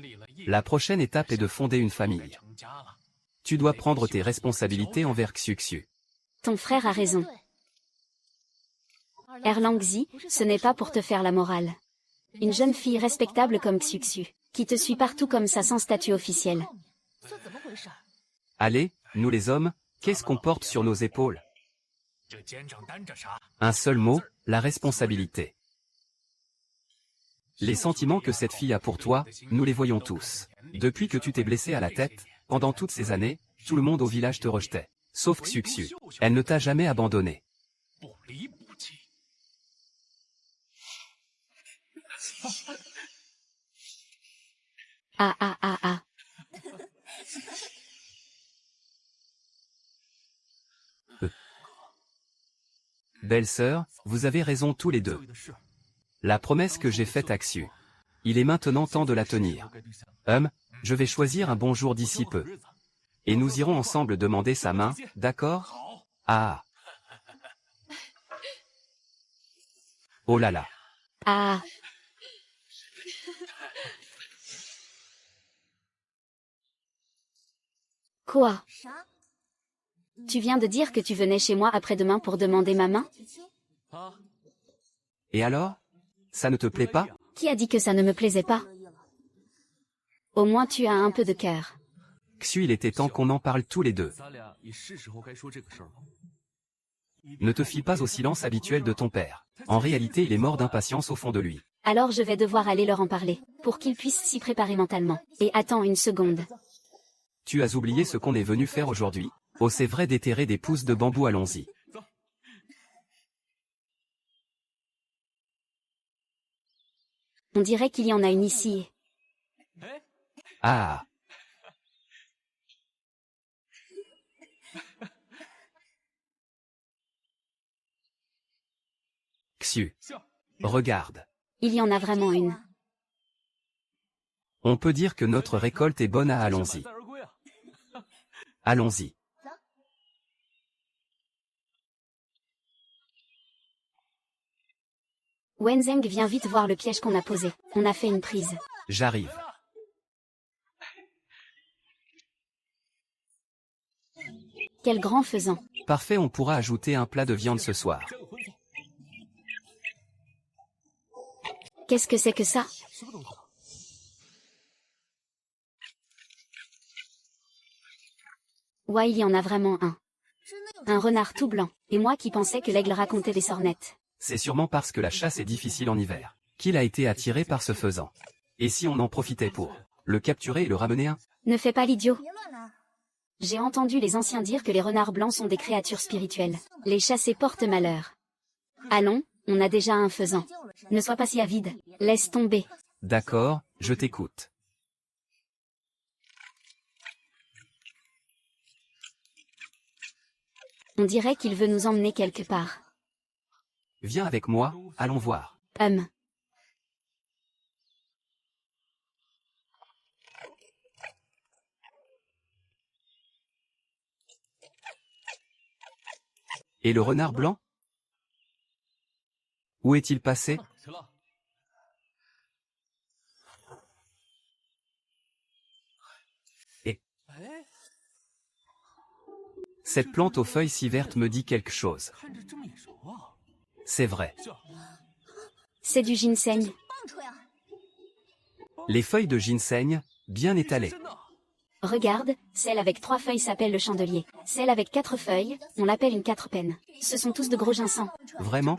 la prochaine étape est de fonder une famille. Tu dois prendre tes responsabilités envers Xu. Ton frère a raison. Erlangzi, ce n'est pas pour te faire la morale. Une jeune fille respectable comme Xuxu, qui te suit partout comme ça sans statut officiel. Allez, nous les hommes, qu'est-ce qu'on porte sur nos épaules? Un seul mot, la responsabilité. Les sentiments que cette fille a pour toi, nous les voyons tous. Depuis que tu t'es blessé à la tête, pendant toutes ces années, tout le monde au village te rejetait. Sauf Xuxu. Elle ne t'a jamais abandonné. Ah ah ah ah. Belle-sœur, vous avez raison tous les deux. La promesse que j'ai faite à Xu. Il est maintenant temps de la tenir. Je vais choisir un bon jour d'ici peu. Et nous irons ensemble demander sa main, d'accord? Ah. Oh là là. Ah. Quoi? Tu viens de dire que tu venais chez moi après-demain pour demander ma main? Et alors? Ça ne te plaît pas? Qui a dit que ça ne me plaisait pas? Au moins tu as un peu de cœur. Xu, il était temps qu'on en parle tous les deux. Ne te fie pas au silence habituel de ton père. En réalité, il est mort d'impatience au fond de lui. Alors je vais devoir aller leur en parler, pour qu'ils puissent s'y préparer mentalement. Et attends une seconde. Tu as oublié ce qu'on est venu faire aujourd'hui? Oh, c'est vrai, déterrer des pousses de bambou, allons-y. On dirait qu'il y en a une ici. Ah. Xu. Regarde. Il y en a vraiment une. On peut dire que notre récolte est bonne à allons-y. Allons-y. Wenzheng, viens vite voir le piège qu'on a posé. On a fait une prise. J'arrive. Quel grand faisan. Parfait, on pourra ajouter un plat de viande ce soir. Qu'est-ce que c'est que ça? Ouais, il y en a vraiment un. Un renard tout blanc. Et moi qui pensais que l'aigle racontait des sornettes. C'est sûrement parce que la chasse est difficile en hiver qu'il a été attiré par ce faisan. Et si on en profitait pour le capturer et le ramener un? Ne fais pas l'idiot. J'ai entendu les anciens dire que les renards blancs sont des créatures spirituelles. Les chasser porte malheur. Allons, on a déjà un faisan. Ne sois pas si avide. Laisse tomber. D'accord, je t'écoute. On dirait qu'il veut nous emmener quelque part. Viens avec moi, allons voir. Et le renard blanc? Où est-il passé? Et cette plante aux feuilles si vertes me dit quelque chose. C'est vrai. C'est du ginseng. Les feuilles de ginseng, bien étalées. Regarde, celle avec 3 feuilles s'appelle le chandelier. Celle avec 4 feuilles, on l'appelle une 4 pennes. Ce sont tous de gros ginseng. Vraiment?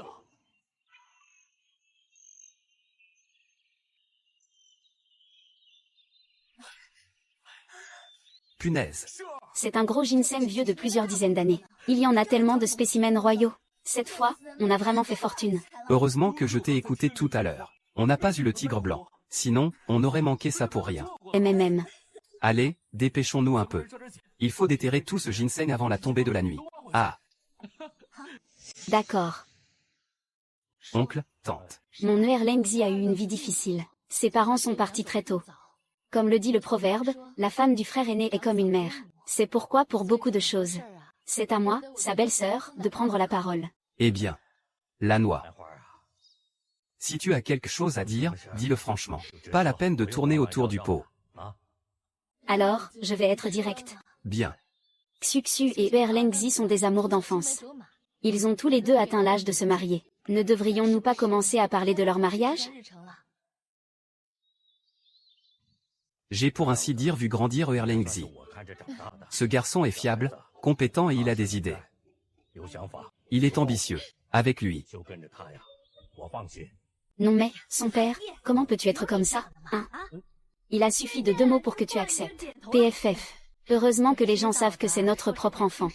Punaise. C'est un gros ginseng vieux de plusieurs dizaines d'années. Il y en a tellement de spécimens royaux. Cette fois, on a vraiment fait fortune. Heureusement que je t'ai écouté tout à l'heure. On n'a pas eu le tigre blanc. Sinon, on aurait manqué ça pour rien. MMM. Allez, dépêchons-nous un peu. Il faut déterrer tout ce ginseng avant la tombée de la nuit. Ah. D'accord. Oncle, tante. Mon Erlengzi a eu une vie difficile. Ses parents sont partis très tôt. Comme le dit le proverbe, la femme du frère aîné est comme une mère. C'est pourquoi pour beaucoup de choses. C'est à moi, sa belle-sœur, de prendre la parole. Eh bien. La noix. Si tu as quelque chose à dire, dis-le franchement. Pas la peine de tourner autour du pot. Alors, je vais être direct. Bien. Xuxu et Erlengzi sont des amours d'enfance. Ils ont tous les deux atteint l'âge de se marier. Ne devrions-nous pas commencer à parler de leur mariage? J'ai pour ainsi dire vu grandir Erlengzi. Ce garçon est fiable, compétent et il a des idées. Il est ambitieux. Avec lui. Non mais, son père, comment peux-tu être comme ça, hein? Il a suffi de 2 mots pour que tu acceptes. PFF. Heureusement que les gens savent que c'est notre propre enfant.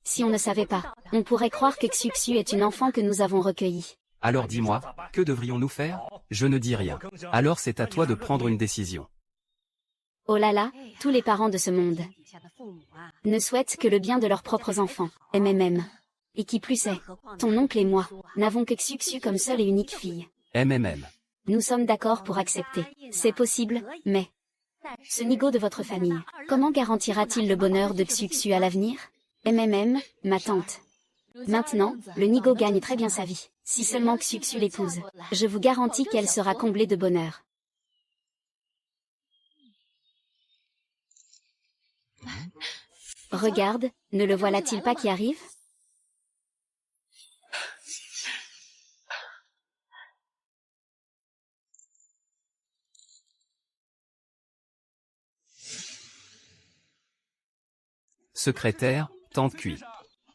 Si on ne savait pas, on pourrait croire que Xuxu est une enfant que nous avons recueillie. Alors dis-moi, que devrions-nous faire? Je ne dis rien. Alors c'est à toi de prendre une décision. Oh là là, tous les parents de ce monde ne souhaitent que le bien de leurs propres enfants. MMM. Et qui plus est, ton oncle et moi, n'avons que Xuxu comme seule et unique fille. MMM. Nous sommes d'accord pour accepter. C'est possible, mais... Ce nigo de votre famille, comment garantira-t-il le bonheur de Xuxu à l'avenir? MMM, ma tante. Maintenant, le nigo gagne très bien sa vie. Si seulement Xuxu l'épouse, je vous garantis qu'elle sera comblée de bonheur. Regarde, ne le voilà-t-il pas qui arrive? Secrétaire, tante Cui.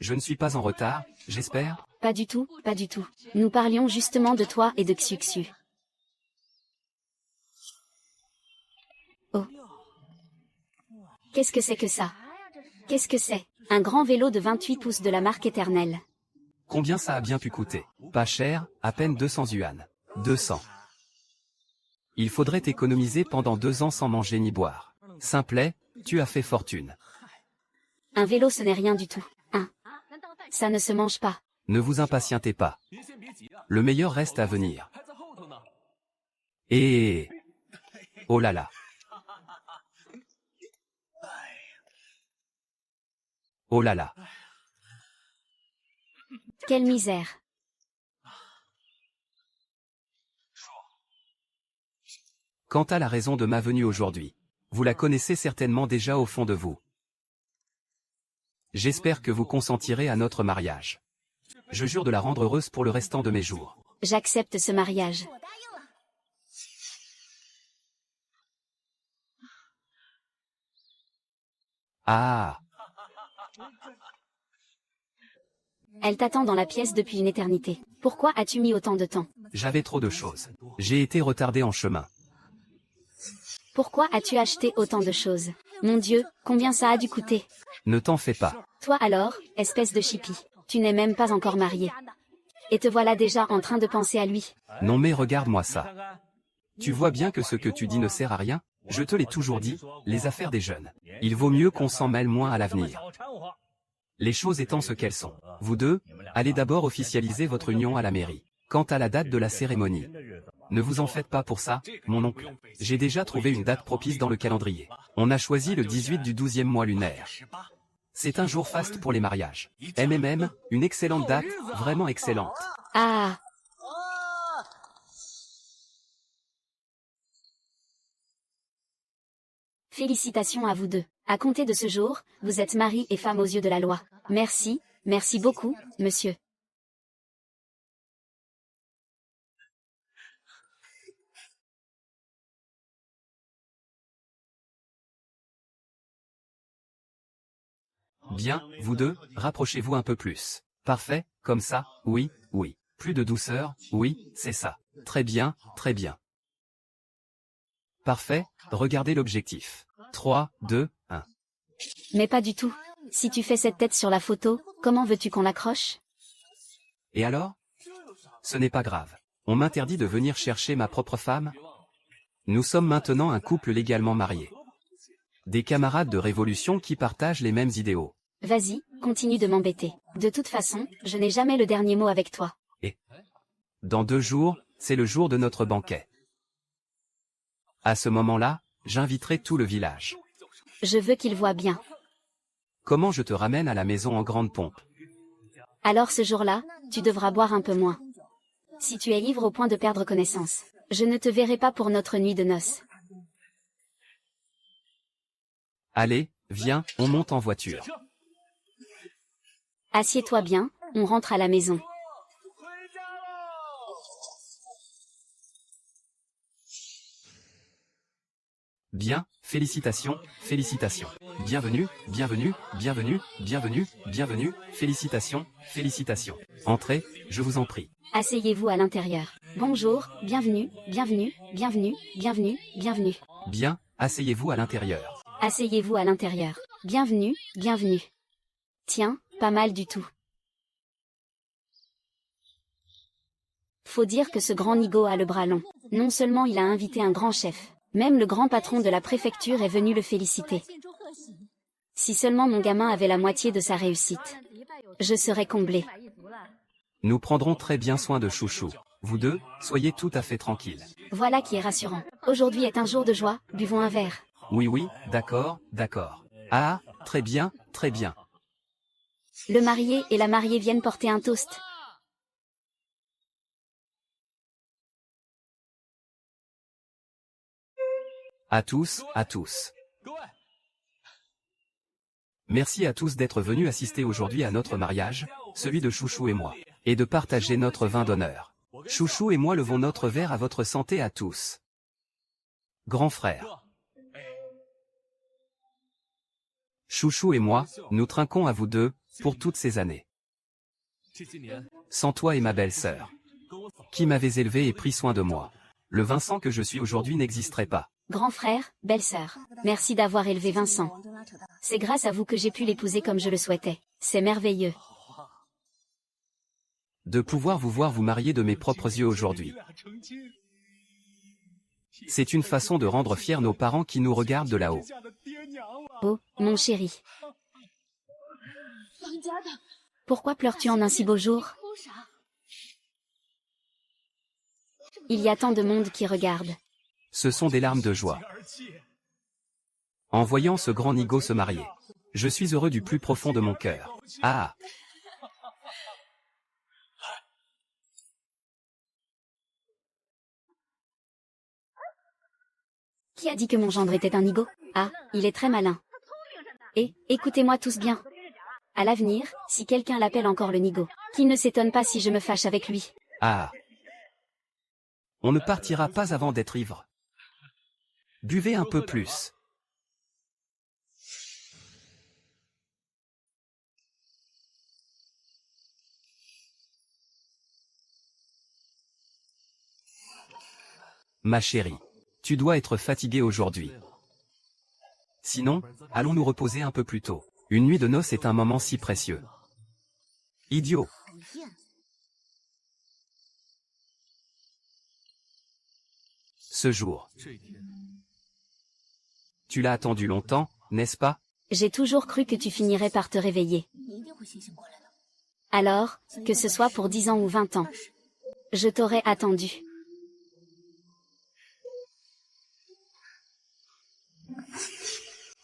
Je ne suis pas en retard, j'espère? Pas du tout, pas du tout. Nous parlions justement de toi et de Xuxu. Oh. Qu'est-ce que c'est que ça? Qu'est-ce que c'est? Un grand vélo de 28 pouces de la marque Éternelle. Combien ça a bien pu coûter? Pas cher, à peine 200 yuan. 200. Il faudrait économiser pendant 2 ans sans manger ni boire. Simplet, tu as fait fortune. Un vélo ce n'est rien du tout, hein. Ça ne se mange pas. Ne vous impatientez pas. Le meilleur reste à venir. Et... Oh là là. Oh là là. Quelle misère. Quant à la raison de ma venue aujourd'hui, vous la connaissez certainement déjà au fond de vous. J'espère que vous consentirez à notre mariage. Je jure de la rendre heureuse pour le restant de mes jours. J'accepte ce mariage. Ah, Elle t'attend dans la pièce depuis une éternité. Pourquoi as-tu mis autant de temps? j'avais trop de choses. J'ai été retardé en chemin. Pourquoi as-tu acheté autant de choses? Mon Dieu, combien ça a dû coûter? Ne t'en fais pas. Toi alors, espèce de chippie. Tu n'es même pas encore marié. Et te voilà déjà en train de penser à lui. Non mais regarde-moi ça. Tu vois bien que ce que tu dis ne sert à rien? Je te l'ai toujours dit, les affaires des jeunes. Il vaut mieux qu'on s'en mêle moins à l'avenir. Les choses étant ce qu'elles sont. Vous deux, allez d'abord officialiser votre union à la mairie. Quant à la date de la cérémonie, ne vous en faites pas pour ça, mon oncle. J'ai déjà trouvé une date propice dans le calendrier. On a choisi le 18 du 12e mois lunaire. C'est un jour faste pour les mariages. Une excellente date, vraiment excellente. Ah! Félicitations à vous deux. À compter de ce jour, vous êtes mari et femme aux yeux de la loi. Merci, merci beaucoup, monsieur. Bien, vous deux, rapprochez-vous un peu plus. Parfait, comme ça, oui, oui. Plus de douceur, oui, c'est ça. Très bien, très bien. Parfait, regardez l'objectif. 3, 2, 1. Mais pas du tout. Si tu fais cette tête sur la photo, comment veux-tu qu'on l'accroche? Et alors? Ce n'est pas grave. On m'interdit de venir chercher ma propre femme? Nous sommes maintenant un couple légalement marié. Des camarades de révolution qui partagent les mêmes idéaux. Vas-y, continue de m'embêter. De toute façon, je n'ai jamais le dernier mot avec toi. Dans 2 jours, c'est le jour de notre banquet. À ce moment-là, j'inviterai tout le village. Je veux qu'il voie bien. Comment je te ramène à la maison en grande pompe? Alors ce jour-là, tu devras boire un peu moins. Si tu es ivre au point de perdre connaissance, je ne te verrai pas pour notre nuit de noces. Allez, viens, on monte en voiture. Assieds-toi bien, on rentre à la maison. Bien, félicitations, félicitations. Bienvenue, bienvenue, bienvenue, bienvenue, bienvenue, félicitations, félicitations. Entrez, je vous en prie. Asseyez-vous à l'intérieur. Bonjour, bienvenue, bienvenue, bienvenue, bienvenue, bienvenue. Bien, asseyez-vous à l'intérieur. Asseyez-vous à l'intérieur. Bienvenue, bienvenue. Tiens, pas mal du tout. Faut dire que ce grand nigo a le bras long. Non seulement il a invité un grand chef, même le grand patron de la préfecture est venu le féliciter. Si seulement mon gamin avait la moitié de sa réussite, je serais comblé. Nous prendrons très bien soin de Chouchou. Vous deux, soyez tout à fait tranquilles. Voilà qui est rassurant. Aujourd'hui est un jour de joie, buvons un verre. Oui, oui, d'accord, d'accord. Ah, très bien, très bien. Le marié et la mariée viennent porter un toast. À tous, à tous. Merci à tous d'être venus assister aujourd'hui à notre mariage, celui de Chouchou et moi, et de partager notre vin d'honneur. Chouchou et moi levons notre verre à votre santé à tous. Grand frère. Chouchou et moi, nous trinquons à vous deux, pour toutes ces années. Sans toi et ma belle-sœur, qui m'avez élevé et pris soin de moi, le Vincent que je suis aujourd'hui n'existerait pas. Grand frère, belle-sœur, merci d'avoir élevé Vincent. C'est grâce à vous que j'ai pu l'épouser comme je le souhaitais. C'est merveilleux. De pouvoir vous voir vous marier de mes propres yeux aujourd'hui. C'est une façon de rendre fiers nos parents qui nous regardent de là-haut. Oh, mon chéri. Pourquoi pleures-tu en un si beau jour? Il y a tant de monde qui regarde. Ce sont des larmes de joie. En voyant ce grand nigo se marier, je suis heureux du plus profond de mon cœur. Ah! Qui a dit que mon gendre était un nigo? Ah, il est très malin. Et, écoutez-moi tous bien. À l'avenir, si quelqu'un l'appelle encore le nigo, qu'il ne s'étonne pas si je me fâche avec lui. Ah. On ne partira pas avant d'être ivre. Buvez un peu plus. Ma chérie, tu dois être fatiguée aujourd'hui. Sinon, allons nous reposer un peu plus tôt. Une nuit de noces est un moment si précieux. Idiot. Ce jour. Tu l'as attendu longtemps, n'est-ce pas? J'ai toujours cru que tu finirais par te réveiller. Alors, que ce soit pour 10 ans ou 20 ans. Je t'aurais attendu.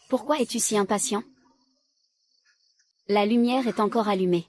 Pourquoi es-tu si impatient? La lumière est encore allumée.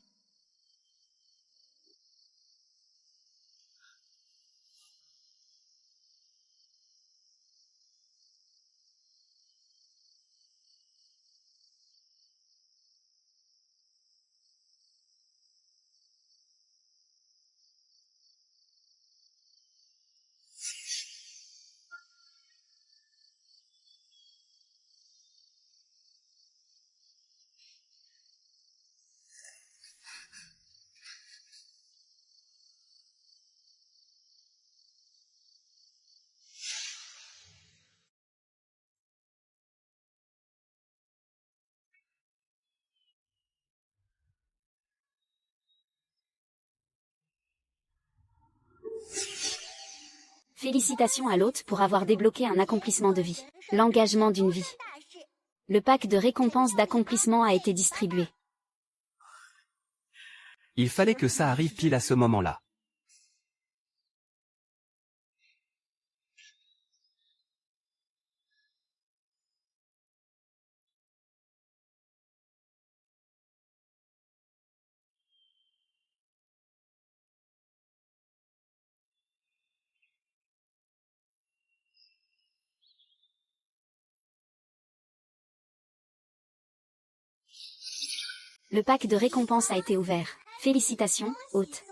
Félicitations à l'hôte pour avoir débloqué un accomplissement de vie. L'engagement d'une vie. Le pack de récompenses d'accomplissement a été distribué. Il fallait que ça arrive pile à ce moment-là. Le pack de récompenses a été ouvert. Félicitations, hôte.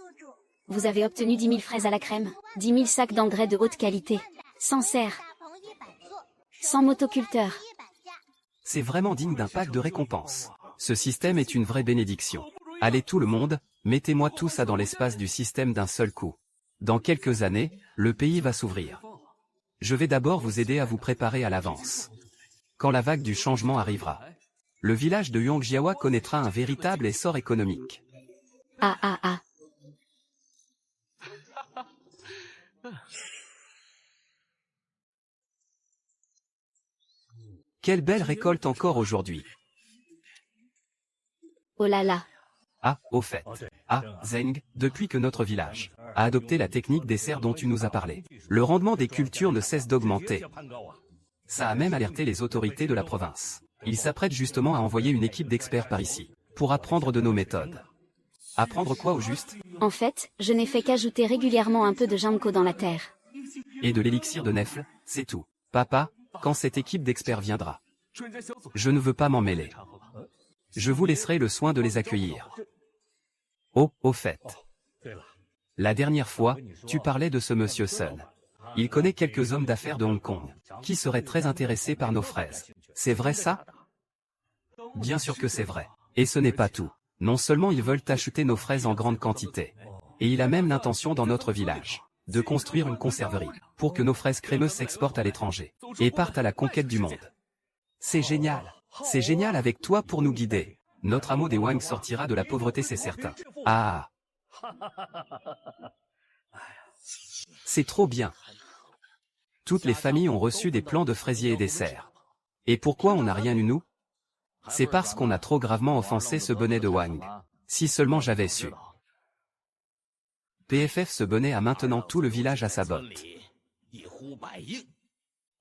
Vous avez obtenu 10 000 fraises à la crème, 10 000 sacs d'engrais de haute qualité, 100 serres, 100 motoculteurs. C'est vraiment digne d'un pack de récompenses. Ce système est une vraie bénédiction. Allez tout le monde, mettez-moi tout ça dans l'espace du système d'un seul coup. Dans quelques années, le pays va s'ouvrir. Je vais d'abord vous aider à vous préparer à l'avance. Quand la vague du changement arrivera, le village de Yongjiawa connaîtra un véritable essor économique. Ah ah ah. Quelle belle récolte encore aujourd'hui. Oh là là. Ah, au fait. Ah, Zeng, depuis que notre village a adopté la technique des serres dont tu nous as parlé, le rendement des cultures ne cesse d'augmenter. Ça a même alerté les autorités de la province. Ils s'apprêtent justement à envoyer une équipe d'experts par ici, pour apprendre de nos méthodes. Apprendre quoi au juste? En fait, je n'ai fait qu'ajouter régulièrement un peu de Janko dans la terre. Et de l'élixir de Nefle, c'est tout. Papa, quand cette équipe d'experts viendra, je ne veux pas m'en mêler. Je vous laisserai le soin de les accueillir. Oh, au fait. La dernière fois, tu parlais de ce monsieur Sun. Il connaît quelques hommes d'affaires de Hong Kong, qui seraient très intéressés par nos fraises. C'est vrai ça? Bien sûr que c'est vrai. Et ce n'est pas tout. Non seulement ils veulent acheter nos fraises en grande quantité, et il a même l'intention dans notre village de construire une conserverie, pour que nos fraises crémeuses s'exportent à l'étranger, et partent à la conquête du monde. C'est génial. C'est génial avec toi pour nous guider. Notre hameau des Wang sortira de la pauvreté, c'est certain. Ah! C'est trop bien. Toutes les familles ont reçu des plants de fraisiers et des serres. Et pourquoi on n'a rien eu nous? C'est parce qu'on a trop gravement offensé ce bonnet de Wang. Si seulement j'avais su. PFF, ce bonnet a maintenant tout le village à sa botte.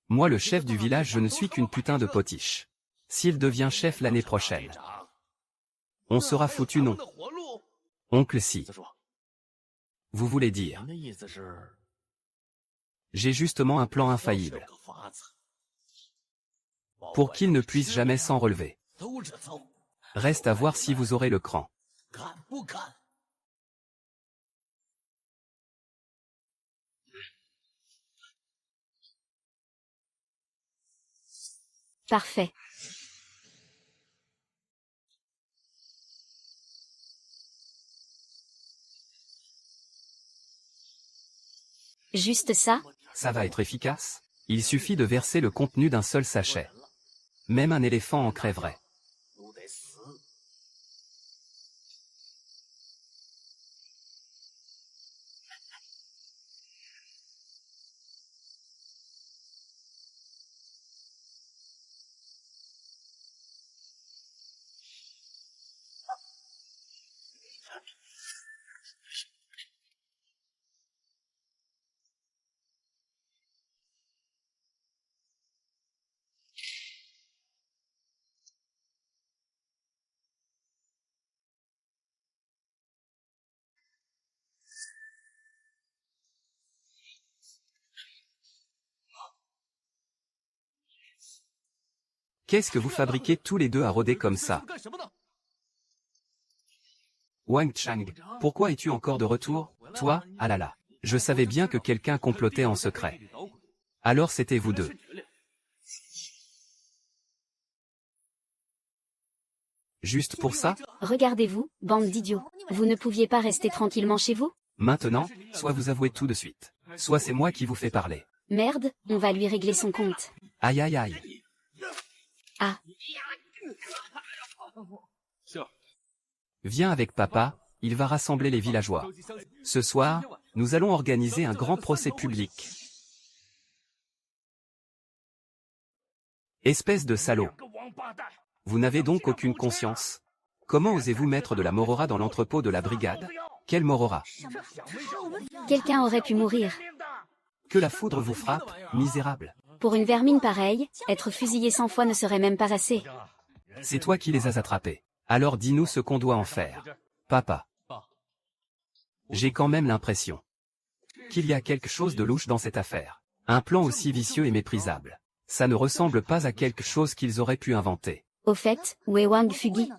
Moi le chef du village, je ne suis qu'une putain de potiche. S'il devient chef l'année prochaine, on sera foutu, non? Oncle si. Vous voulez dire? J'ai justement un plan infaillible. pour qu'il ne puisse jamais s'en relever. Reste à voir si vous aurez le cran. Parfait. Juste ça? Ça va être efficace? Il suffit de verser le contenu d'un seul sachet. Même un éléphant en crèverait. Qu'est-ce que vous fabriquez tous les deux à rôder comme ça? Wang Chang, pourquoi es-tu encore de retour? Toi, ah là là. Je savais bien que quelqu'un complotait en secret. Alors c'était vous deux. Juste pour ça? Regardez-vous, bande d'idiots. Vous ne pouviez pas rester tranquillement chez vous? Maintenant, soit vous avouez tout de suite, soit c'est moi qui vous fais parler. Merde, on va lui régler son compte. Aïe aïe aïe. Ah. Viens avec papa, il va rassembler les villageois. Ce soir, nous allons organiser un grand procès public. Espèce de salaud. Vous n'avez donc aucune conscience. Comment osez-vous mettre de la morora dans l'entrepôt de la brigade? Quelle morora? Quelqu'un aurait pu mourir. Que la foudre vous frappe, misérable. Pour une vermine pareille, être fusillé 100 fois ne serait même pas assez. C'est toi qui les as attrapés. Alors dis-nous ce qu'on doit en faire. Papa. J'ai quand même l'impression qu'il y a quelque chose de louche dans cette affaire. Un plan aussi vicieux et méprisable. Ça ne ressemble pas à quelque chose qu'ils auraient pu inventer. Au fait, où est Wang Fugi?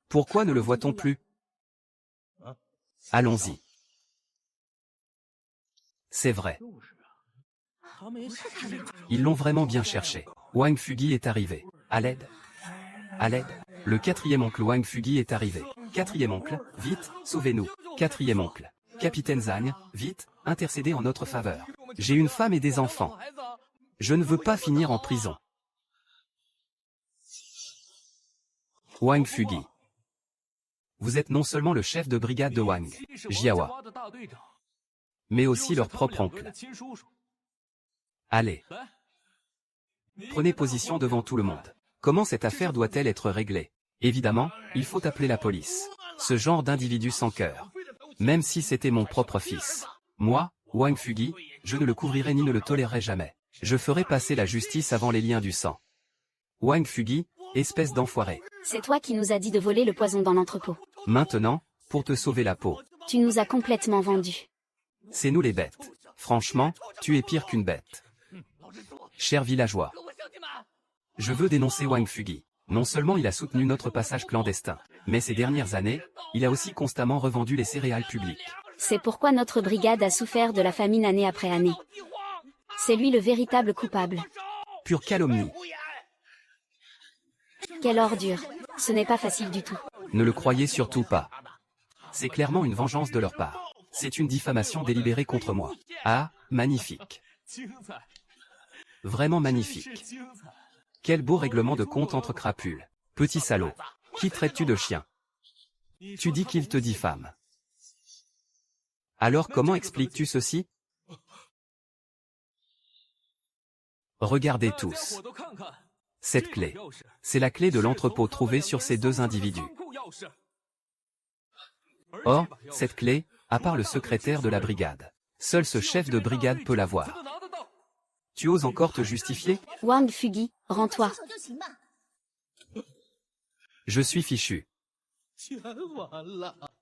Pourquoi ne le voit-on plus? Allons-y. C'est vrai. Ils l'ont vraiment bien cherché. Wang Fugi est arrivé. À l'aide. À l'aide. Le quatrième oncle Wang Fugi est arrivé. Quatrième oncle, vite, sauvez-nous. Quatrième oncle. Capitaine Zhang, vite, intercédez en notre faveur. J'ai une femme et des enfants. Je ne veux pas finir en prison. Wang Fugi. Vous êtes non seulement le chef de brigade de Wang Jiawa, mais aussi leur propre oncle. Allez. Prenez position devant tout le monde. Comment cette affaire doit-elle être réglée? Évidemment, il faut appeler la police. Ce genre d'individu sans cœur. Même si c'était mon propre fils. Moi, Wang Fugi, je ne le couvrirai ni ne le tolérerai jamais. Je ferai passer la justice avant les liens du sang. Wang Fugi, espèce d'enfoiré. C'est toi qui nous as dit de voler le poison dans l'entrepôt. Maintenant, pour te sauver la peau. Tu nous as complètement vendus. C'est nous les bêtes. Franchement, tu es pire qu'une bête. Chers villageois, je veux dénoncer Wang Fugi. Non seulement il a soutenu notre passage clandestin, mais ces dernières années, il a aussi constamment revendu les céréales publiques. C'est pourquoi notre brigade a souffert de la famine année après année. C'est lui le véritable coupable. Pure calomnie. Quelle ordure. Ce n'est pas facile du tout. Ne le croyez surtout pas. C'est clairement une vengeance de leur part. C'est une diffamation délibérée contre moi. Ah, magnifique. Vraiment magnifique. Quel beau règlement de compte entre crapules. Petit salaud. Qui traites-tu de chien? Tu dis qu'il te diffame. Alors comment expliques-tu ceci? Regardez tous. Cette clé. C'est la clé de l'entrepôt trouvée sur ces deux individus. Or, cette clé, à part le secrétaire de la brigade, seul ce chef de brigade peut l'avoir. Tu oses encore te justifier? Wang Fugi, rends-toi. Je suis fichu.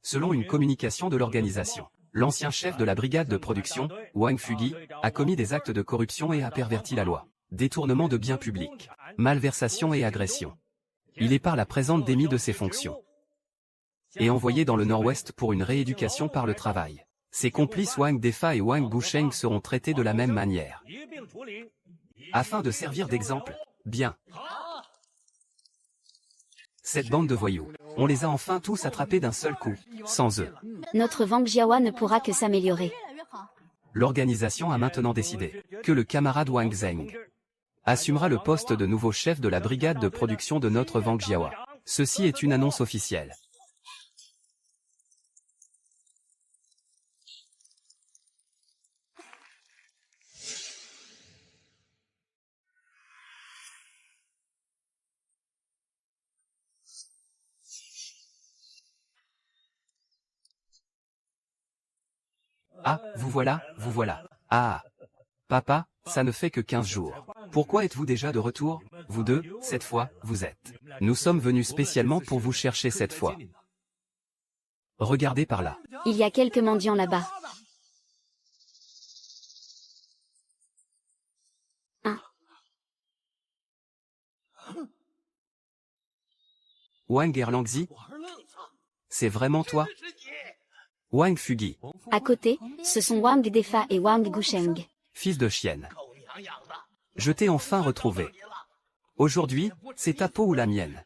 Selon une communication de l'organisation, l'ancien chef de la brigade de production, Wang Fugi, a commis des actes de corruption et a perverti la loi. détournement de biens publics, malversation et agression. Il est par la présente démis de ses fonctions et envoyé dans le Nord-Ouest pour une rééducation par le travail. Ses complices Wang Defa et Wang Gusheng seront traités de la même manière. Afin de servir d'exemple, bien. Cette bande de voyous, on les a enfin tous attrapés d'un seul coup, sans eux. Notre Wang Jiawa ne pourra que s'améliorer. L'organisation a maintenant décidé que le camarade Wang Zheng assumera le poste de nouveau chef de la brigade de production de notre Wang Jiawa. Ceci est une annonce officielle. Ah, vous voilà, vous voilà. Ah, papa, ça ne fait que 15 jours. Pourquoi êtes-vous déjà de retour? Vous deux, cette fois, vous êtes. Nous sommes venus spécialement pour vous chercher cette fois. Regardez par là. Il y a quelques mendiants là-bas. Wang Erlangzi? C'est vraiment toi? Wang Fugi, À côté, ce sont Wang Defa et Wang Gusheng. fils de chienne. Je t'ai enfin retrouvé. Aujourd'hui, c'est ta peau ou la mienne.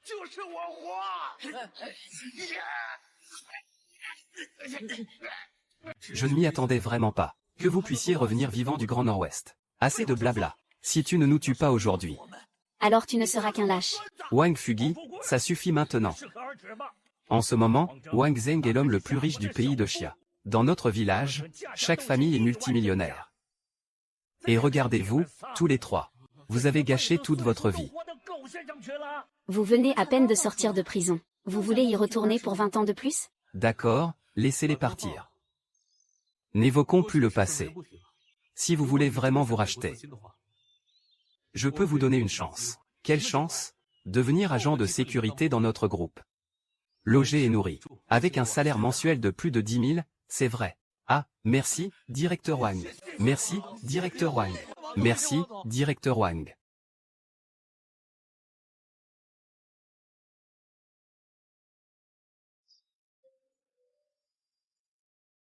Je ne m'y attendais vraiment pas. Que vous puissiez revenir vivant du Grand Nord-Ouest. Assez de blabla. Si tu ne nous tues pas aujourd'hui. Alors tu ne seras qu'un lâche. Wang Fugi, ça suffit maintenant. En ce moment, Wang Zheng est l'homme le plus riche du pays de Xia. Dans notre village, chaque famille est multimillionnaire. Et regardez-vous, tous les trois. Vous avez gâché toute votre vie. Vous venez à peine de sortir de prison. Vous voulez y retourner pour 20 ans de plus? D'accord, laissez-les partir. N'évoquons plus le passé. Si vous voulez vraiment vous racheter, je peux vous donner une chance. Quelle chance? Devenir agent de sécurité dans notre groupe. Logé et nourri. Avec un salaire mensuel de plus de 10 000, c'est vrai. Ah, merci, directeur Wang. Merci, directeur Wang. Merci, directeur Wang.